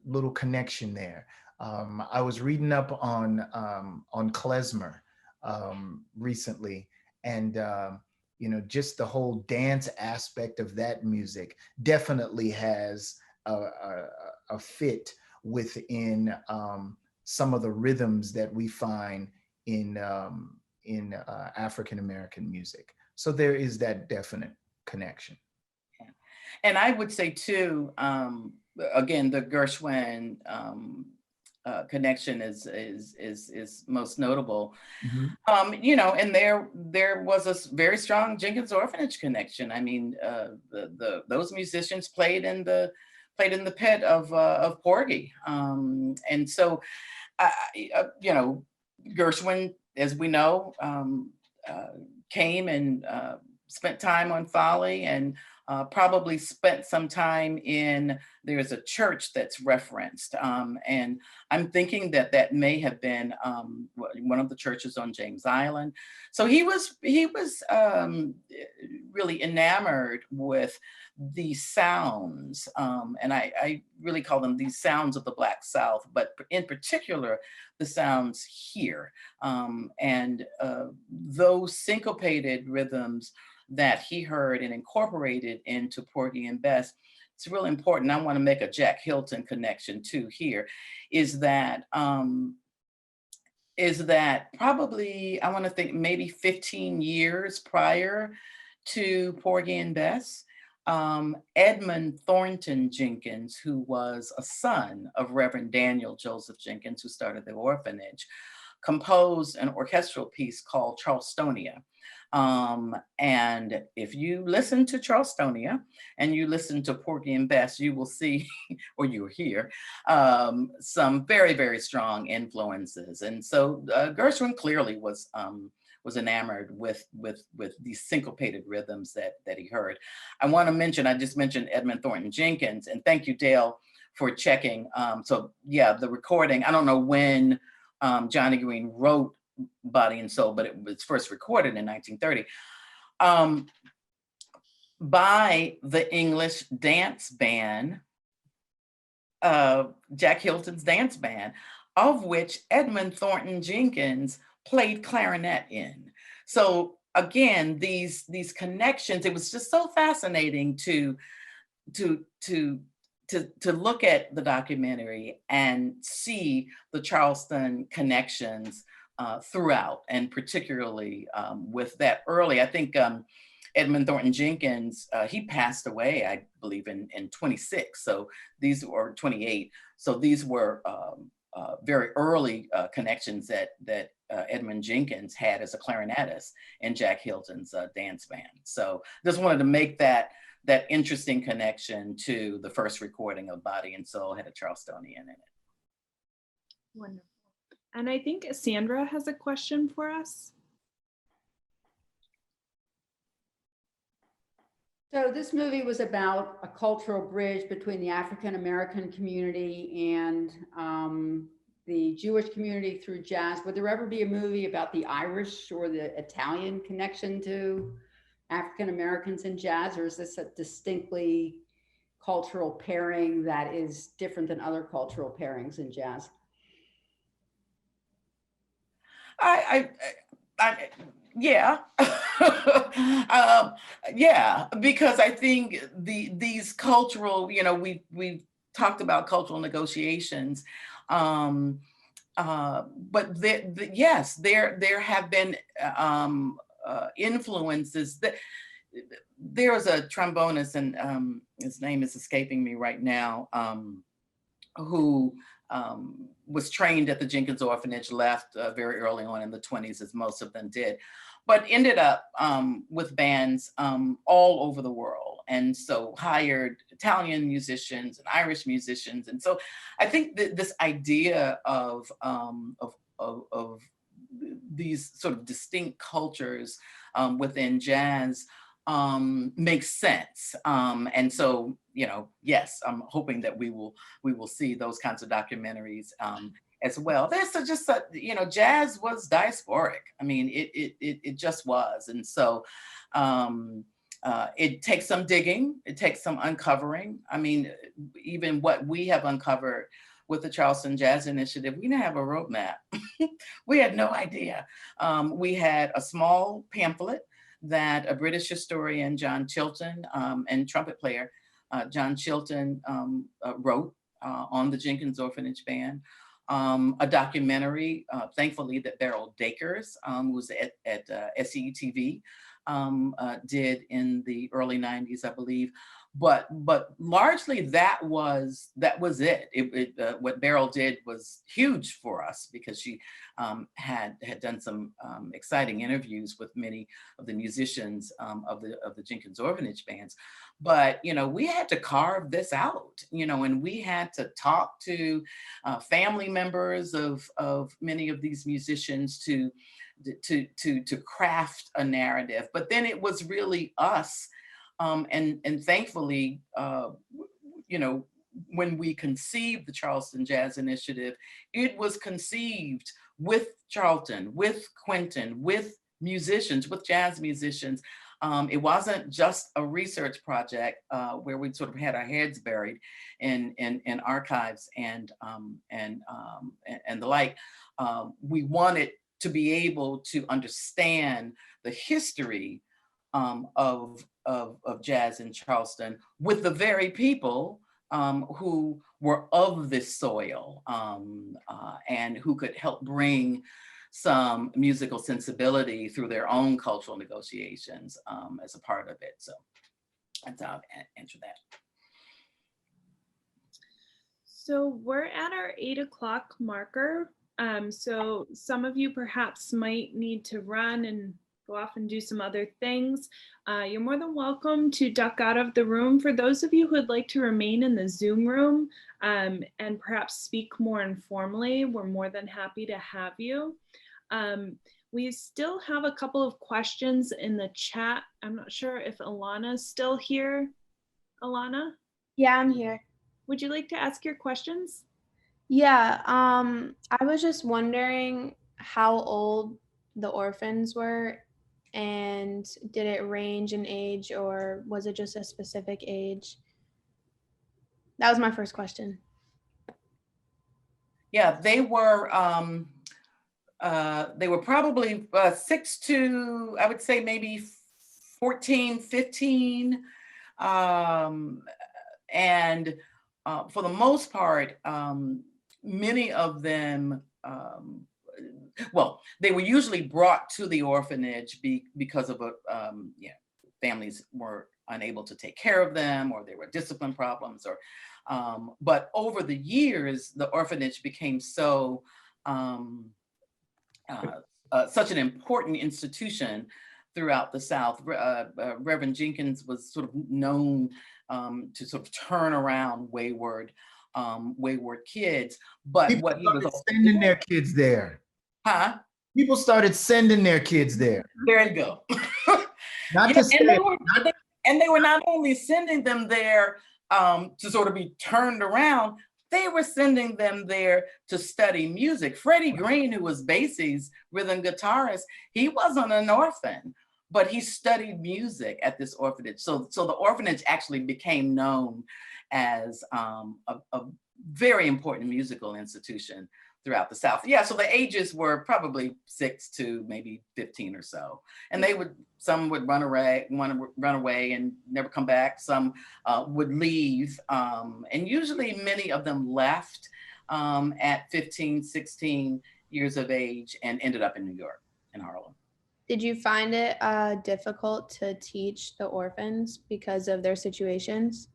little connection there. I was reading up on klezmer recently, and you know, just the whole dance aspect of that music definitely has a fit within some of the rhythms that we find in African American music. So there is that definite connection. And I would say too, again, the Gershwin connection is most notable. Mm-hmm. You know, and there was a very strong Jenkins Orphanage connection. I mean, those musicians played in the pit of Porgy, and so you know, Gershwin, as we know, came and spent time on Folly, and probably spent some time in, there's a church that's referenced. And I'm thinking that may have been one of the churches on James Island. So he was really enamored with these sounds. And I really call them these sounds of the Black South, but in particular, the sounds here. And those syncopated rhythms that he heard and incorporated into Porgy and Bess, it's really important. I want to make a Jack Hilton connection too here, is that probably, I want to think maybe 15 years prior to Porgy and Bess, Edmund Thornton Jenkins, who was a son of Reverend Daniel Joseph Jenkins, who started the orphanage, composed an orchestral piece called Charlestonia. And if you listen to Charlestonia and you listen to Porgy and Bess, you will see, or you'll hear, some very, very strong influences. And so Gershwin clearly was enamored with these syncopated rhythms that he heard. I want to mention, I just mentioned Edmund Thornton Jenkins, and thank you, Dale, for checking. So yeah, the recording, I don't know when Johnny Green wrote Body and Soul, but it was first recorded in 1930 by the English dance band, Jack Hilton's dance band, of which Edmund Thornton Jenkins played clarinet in. So again, these connections, it was just so fascinating to look at the documentary and see the Charleston connections throughout, and particularly with that early, I think Edmund Thornton Jenkins, he passed away, I believe in 26, so these were 28. So these were very early connections that Edmund Jenkins had as a clarinetist in Jack Hilton's dance band. So just wanted to make that interesting connection to the first recording of Body and Soul, had a Charlestonian in it. Wonderful. And I think Sandra has a question for us. So this movie was about a cultural bridge between the African American community and the Jewish community through jazz. Would there ever be a movie about the Irish or the Italian connection to African Americans in jazz, or is this a distinctly cultural pairing that is different than other cultural pairings in jazz? Yeah. Yeah, because I think these cultural, you know, we talked about cultural negotiations, but yes, there have been influences that. There's a trombonist, and his name is escaping me right now, who was trained at the Jenkins Orphanage, left very early on in the 20s, as most of them did, but ended up with bands all over the world. And so hired Italian musicians and Irish musicians. And so I think that this idea of these sort of distinct cultures within jazz makes sense. And so, you know, yes, I'm hoping that we will see those kinds of documentaries as well. There's just a, you know, jazz was diasporic. I mean, it just was. And so it takes some digging, it takes some uncovering. I mean, even what we have uncovered with the Charleston Jazz Initiative, we didn't have a roadmap. We had no idea. We had a small pamphlet that a British historian, John Chilton, and trumpet player, John Chilton, wrote on the Jenkins Orphanage Band. A documentary, thankfully, that Beryl Dakers, who was at SETV, did in the early 90s, I believe. But largely that was it. What Beryl did was huge for us, because she had done some exciting interviews with many of the musicians of the Jenkins Orphanage bands. But you know, we had to carve this out, you know, and we had to talk to family members of many of these musicians to craft a narrative. But then it was really us. And thankfully, you know, when we conceived the Charleston Jazz Initiative, it was conceived with Charlton, with quintet, with musicians, with jazz musicians. It wasn't just a research project where we sort of had our heads buried in archives and the like. We wanted to be able to understand the history of jazz in Charleston with the very people who were of this soil and who could help bring some musical sensibility through their own cultural negotiations as a part of it. So that's how I'll answer that. So we're at our 8 o'clock marker. So some of you perhaps might need to run and go off and do some other things. You're more than welcome to duck out of the room. For those of you who would like to remain in the Zoom room and perhaps speak more informally, we're more than happy to have you. We still have a couple of questions in the chat. I'm not sure if Alana's still here. Alana? Yeah, I'm here. Would you like to ask your questions? Yeah, I was just wondering how old the orphans were, and did it range in age, or was it just a specific age? That was my first question. Yeah, they were probably 6 to, I would say, maybe 14, 15. And for the most part, many of them, well, they were usually brought to the orphanage because of families were unable to take care of them, or there were discipline problems, or but over the years, the orphanage became so such an important institution throughout the South. Reverend Jenkins was sort of known to sort of turn around wayward kids. But people what he was sending their kids there. Huh? People started sending their kids there. There you go. Not to stay, And they were not only sending them there to sort of be turned around, they were sending them there to study music. Freddie Green, who was Basie's rhythm guitarist, he wasn't an orphan, but he studied music at this orphanage. So the orphanage actually became known as a very important musical institution throughout the South. Yeah, so the ages were probably 6 to maybe 15 or so. And some would run away and never come back. Some would leave. And usually many of them left at 15, 16 years of age and ended up in New York, in Harlem. Did you find it difficult to teach the orphans because of their situations?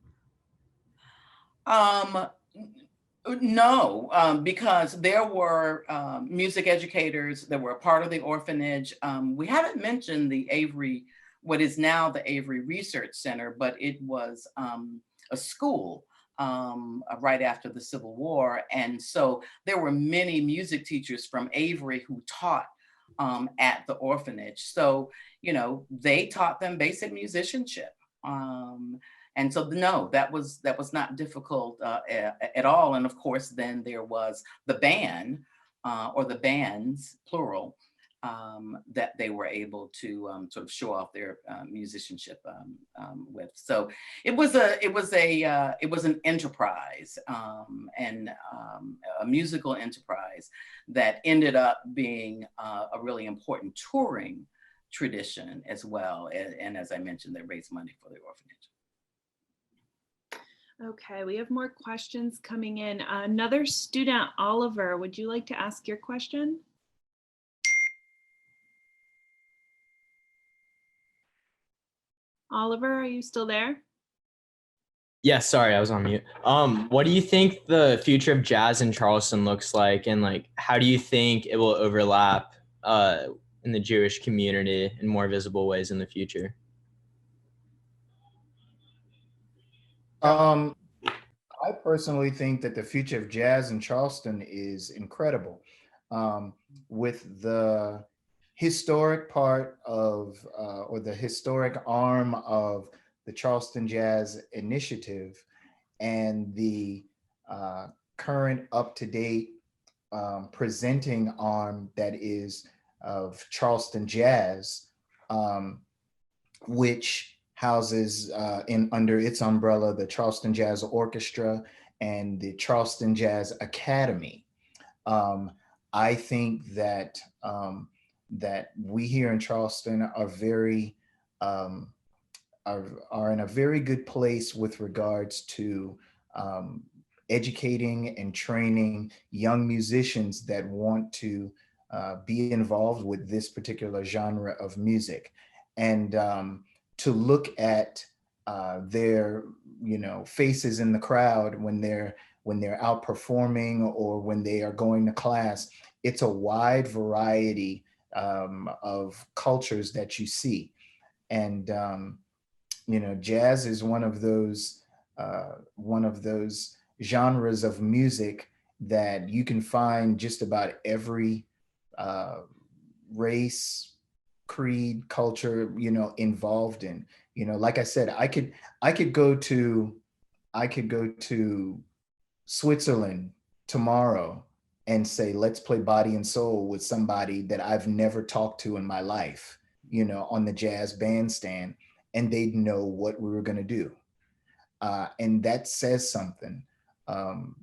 No, because there were music educators that were a part of the orphanage. We haven't mentioned the Avery, what is now the Avery Research Center, but it was a school right after the Civil War. And so there were many music teachers from Avery who taught at the orphanage. So, they taught them basic musicianship. And so, no, that was not difficult at all. And of course, then there was the band or the bands, plural, that they were able to sort of show off their musicianship with. So it was an enterprise and a musical enterprise that ended up being a really important touring tradition as well. And as I mentioned, they raised money for the orphanage. Okay, we have more questions coming in. Another student, Oliver, would you like to ask your question? Oliver, are you still there? Yeah, sorry, I was on mute. What do you think the future of jazz in Charleston looks like, and how do you think it will overlap in the Jewish community in more visible ways in the future? I personally think that the future of jazz in Charleston is incredible. With the historic part of, or the historic arm of the Charleston Jazz Initiative and the current up-to-date presenting arm that is of Charleston Jazz, which houses under its umbrella the Charleston Jazz Orchestra and the Charleston Jazz Academy. I think that that we here in Charleston are are in a very good place with regards to educating and training young musicians that want to be involved with this particular genre of music. And to look at their faces in the crowd when they're out performing or when they are going to class, it's a wide variety of cultures that you see. And jazz is one of those genres of music that you can find just about every race, creed, culture, involved in. Like I said, I could go to Switzerland tomorrow and say, let's play Body and Soul with somebody that I've never talked to in my life, on the jazz bandstand, and they'd know what we were going to do. And that says something.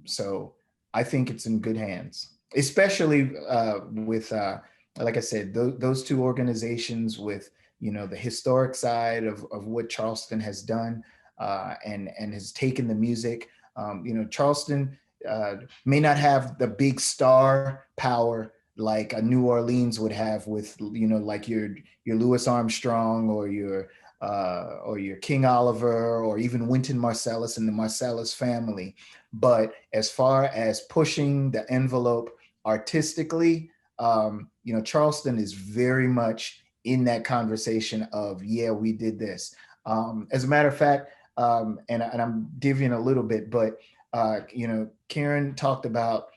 So I think it's in good hands, especially with, like I said, those two organizations with, the historic side of what Charleston has done and has taken the music. Charleston may not have the big star power like a New Orleans would have with, like your Louis Armstrong or your King Oliver or even Wynton Marsalis and the Marsalis family. But as far as pushing the envelope artistically, Charleston is very much in that conversation of, yeah, we did this. As a matter of fact, and I'm divvying a little bit, but Karen talked about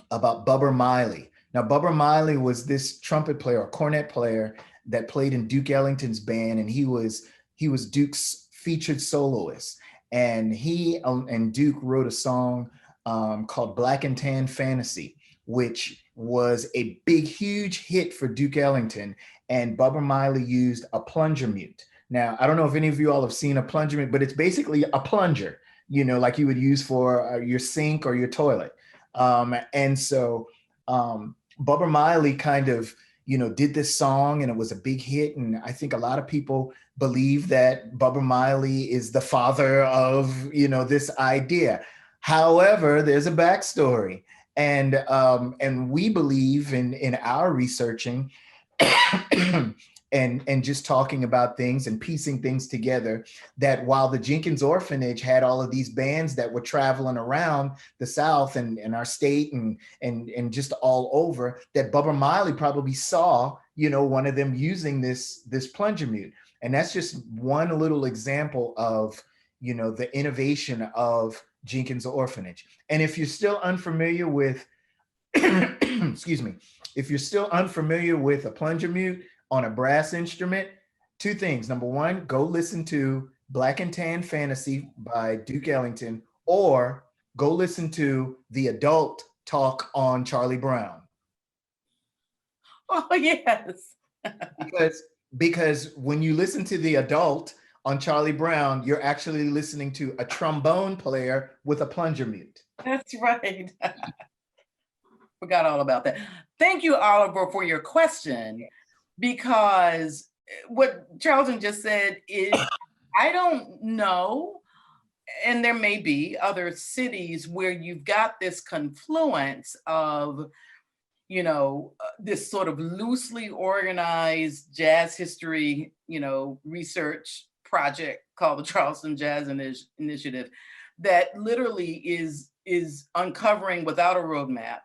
Bubber Miley. Now, Bubber Miley was this trumpet player or cornet player that played in Duke Ellington's band, and he was he was Duke's featured soloist, and he and Duke wrote a song called Black and Tan Fantasy, which was a big, huge hit for Duke Ellington. And Bubba Miley used a plunger mute. Now, I don't know if any of you all have seen a plunger mute, but it's basically a plunger, you know, like you would use for your sink or your toilet. And so Bubba Miley kind of, you know, did this song, and it was a big hit. And I think a lot of people believe that Bubba Miley is the father of, you know, this idea. However, there's a backstory. And we believe in our researching and just talking about things and piecing things together, that while the Jenkins Orphanage had all of these bands that were traveling around the South and our state and just all over, that Bubba Miley probably saw, you know, one of them using this plunger mute. And that's just one little example of, you know, the innovation of Jenkins Orphanage. And if you're still unfamiliar with, excuse me, if you're still unfamiliar with a plunger mute on a brass instrument, two things. Number one, go listen to Black and Tan Fantasy by Duke Ellington, or go listen to the adult talk on Charlie Brown. Oh, yes. because when you listen to the adult on Charlie Brown, you're actually listening to a trombone player with a plunger mute. That's right. Forgot all about that. Thank you, Oliver, for your question, because what Charlton just said is, I don't know, and there may be other cities where you've got this confluence of, you know, this sort of loosely organized jazz history, you know, research project called the Charleston Jazz Initiative that literally is uncovering without a roadmap,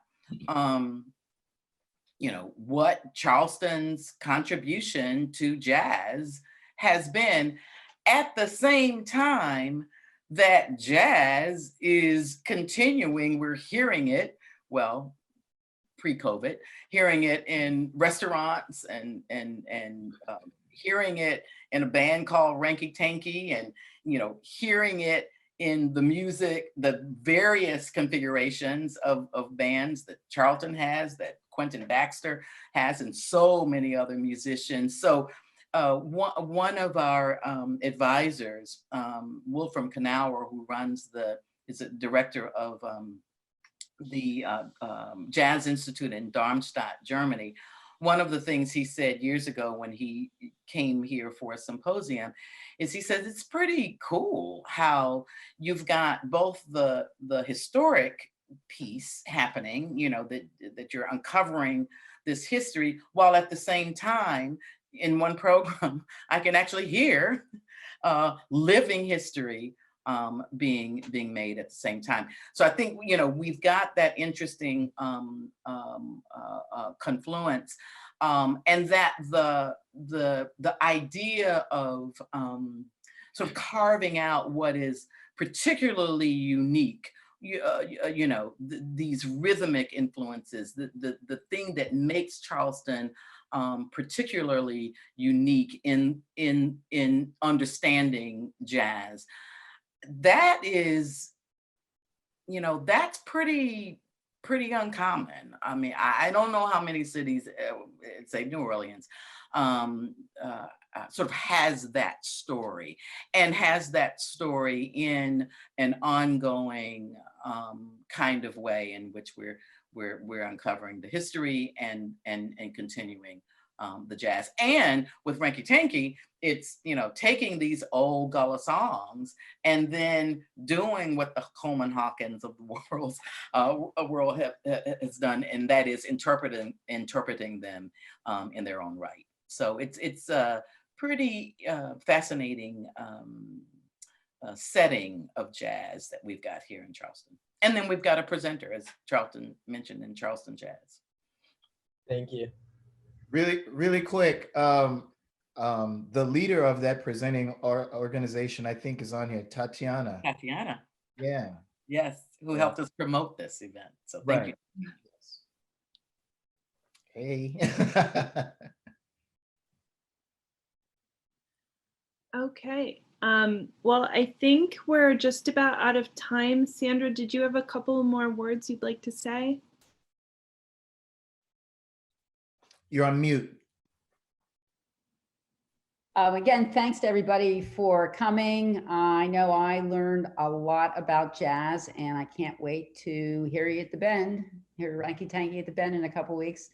you know, what Charleston's contribution to jazz has been, at the same time that jazz is continuing. We're hearing it, well, pre-COVID, hearing it in restaurants and hearing it in a band called Ranky Tanky, and, you know, hearing it in the music, the various configurations of bands that Charlton has, that Quentin Baxter has, and so many other musicians. So one of our advisors, Wolfram Knauer, who is a director of the Jazz Institute in Darmstadt, Germany. One of the things he said years ago when he came here for a symposium is, he says, it's pretty cool how you've got both the historic piece happening, you know, that you're uncovering this history, while at the same time, in one program, I can actually hear living history being made at the same time. So I think, you know, we've got that interesting confluence, and that the idea of sort of carving out what is particularly unique, you know, these rhythmic influences, the thing that makes Charleston particularly unique in understanding jazz. That is, you know, that's pretty uncommon. I mean, I don't know how many cities, say New Orleans, sort of has that story, and has that story in an ongoing kind of way in which we're uncovering the history and continuing the jazz. And with Ranky Tanky, it's, you know, taking these old Gullah songs and then doing what the Coleman Hawkins of the world has done, and that is interpreting them in their own right. So it's a pretty fascinating setting of jazz that we've got here in Charleston. And then we've got a presenter, as Charlton mentioned, in Charleston Jazz. Thank you. Really quick, the leader of that presenting organization, I think, is on here, Tatiana. Tatiana. Yeah. Yes, who helped us promote this event. So thank you. Hey. Okay. Well, I think we're just about out of time. Sandra, did you have a couple more words you'd like to say? You're on mute. Again, thanks to everybody for coming. I know I learned a lot about jazz, and I can't wait to hear you at the Bend, hear Ranky Tanky at the Bend in a couple weeks.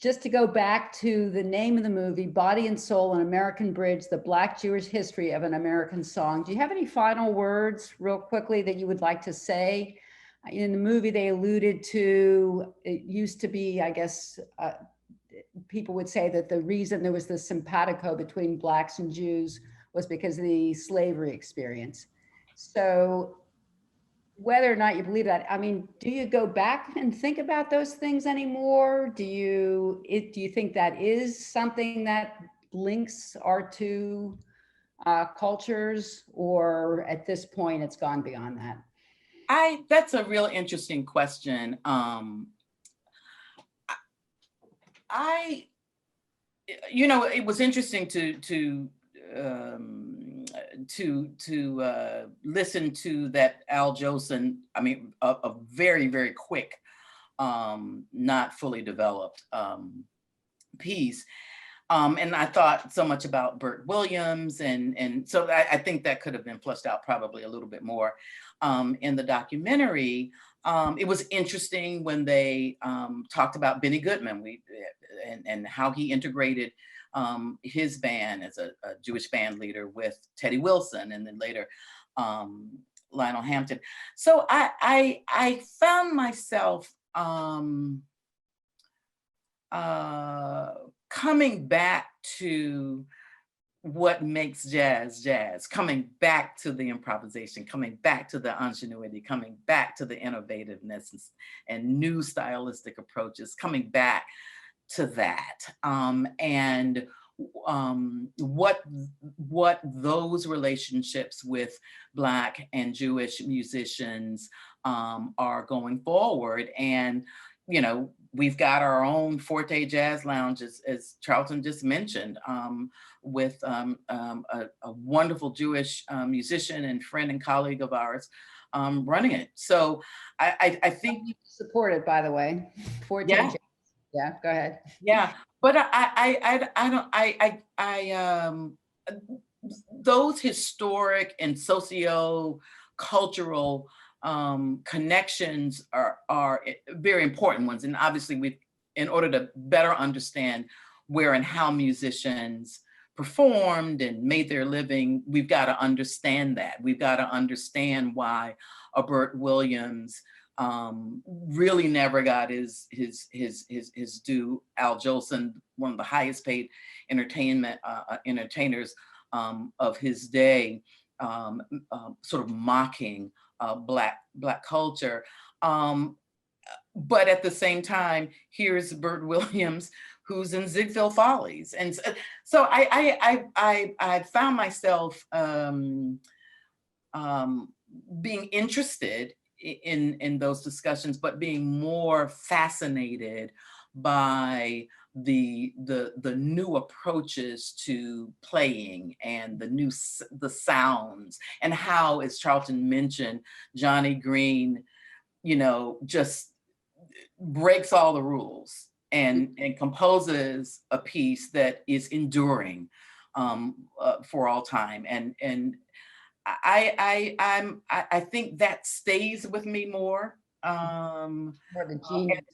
Just to go back to the name of the movie, Body and Soul, An American Bridge, the Black Jewish History of an American Song. Do you have any final words real quickly that you would like to say? In the movie, they alluded to, it used to be, I guess, people would say that the reason there was this simpatico between Blacks and Jews was because of the slavery experience. So whether or not you believe that, I mean, do you go back and think about those things anymore? Do you think that is something that links our two cultures, or at this point it's gone beyond that? That's a real interesting question. It was interesting to listen to that Al Jolson. I mean, a very, very quick, not fully developed piece. And I thought so much about Bert Williams, and so I think that could have been fleshed out probably a little bit more in the documentary. It was interesting when they talked about Benny Goodman and how he integrated his band as a Jewish band leader with Teddy Wilson, and then later Lionel Hampton. So I found myself coming back to what makes jazz jazz, coming back to the improvisation, coming back to the ingenuity, coming back to the innovativeness and new stylistic approaches, coming back to that. And what those relationships with Black and Jewish musicians are going forward. And we've got our own Forte Jazz Lounge, as Charlton just mentioned, with a wonderful Jewish musician and friend and colleague of ours running it. So I think supported, by the way. Forte yeah. Jazz. Yeah, go ahead. Yeah, but those historic and socio-cultural connections are very important ones. And obviously in order to better understand where and how musicians performed and made their living, we've got to understand that. We've got to understand why a Bert Williams really never got his due. Al Jolson, one of the highest paid entertainers of his day, sort of mocking Black culture. But at the same time, here's Bert Williams, who's in Ziegfeld Follies. And so I found myself being interested in those discussions, but being more fascinated by the new approaches to playing and the sounds, and how, as Charlton mentioned, Johnny Green, just breaks all the rules and composes a piece that is enduring for all time. And I think that stays with me more. More the genius.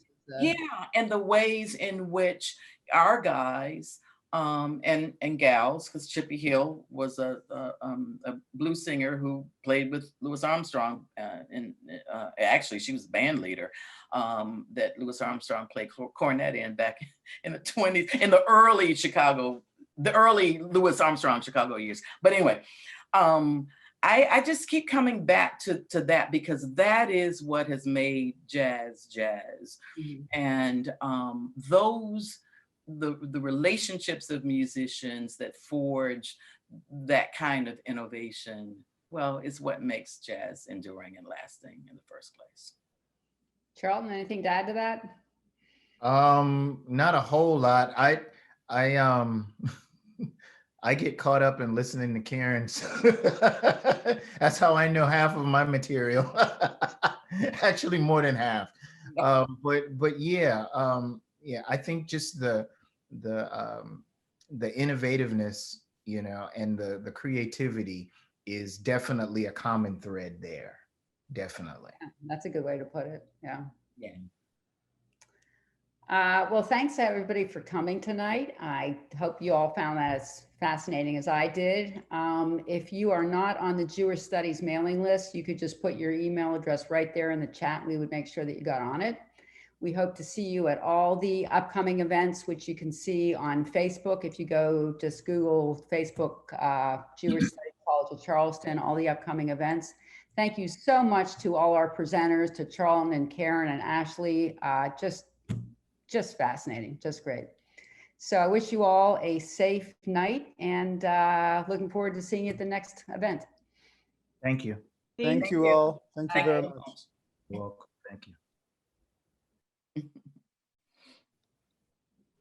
Yeah, and the ways in which our guys and gals, because Chippy Hill was a blues singer who played with Louis Armstrong, and actually she was the band leader that Louis Armstrong played cornet in back in the 20s, in the early Louis Armstrong Chicago years. But anyway, I just keep coming back to that, because that is what has made jazz jazz. Mm-hmm. And the relationships of musicians that forge that kind of innovation, well, is what makes jazz enduring and lasting in the first place. Charlton, anything to add to that? Not a whole lot. I I get caught up in listening to Karen's. That's how I know half of my material. Actually, more than half. But yeah, yeah. I think just the innovativeness, you know, and the creativity is definitely a common thread there. Definitely. Yeah, that's a good way to put it. Yeah. Yeah. Well, thanks everybody for coming tonight. I hope you all found that as fascinating as I did. If you are not on the Jewish Studies mailing list, you could just put your email address right there in the chat. We would make sure that you got on it. We hope to see you at all the upcoming events, which you can see on Facebook. If you go just Google Facebook, Jewish Studies College of Charleston, all the upcoming events. Thank you so much to all our presenters, to Charlton and Karen and Ashley. Just fascinating, just great. So I wish you all a safe night and looking forward to seeing you at the next event. Thank you. Thank you all. Thank you very you. much. You're welcome. Thank you.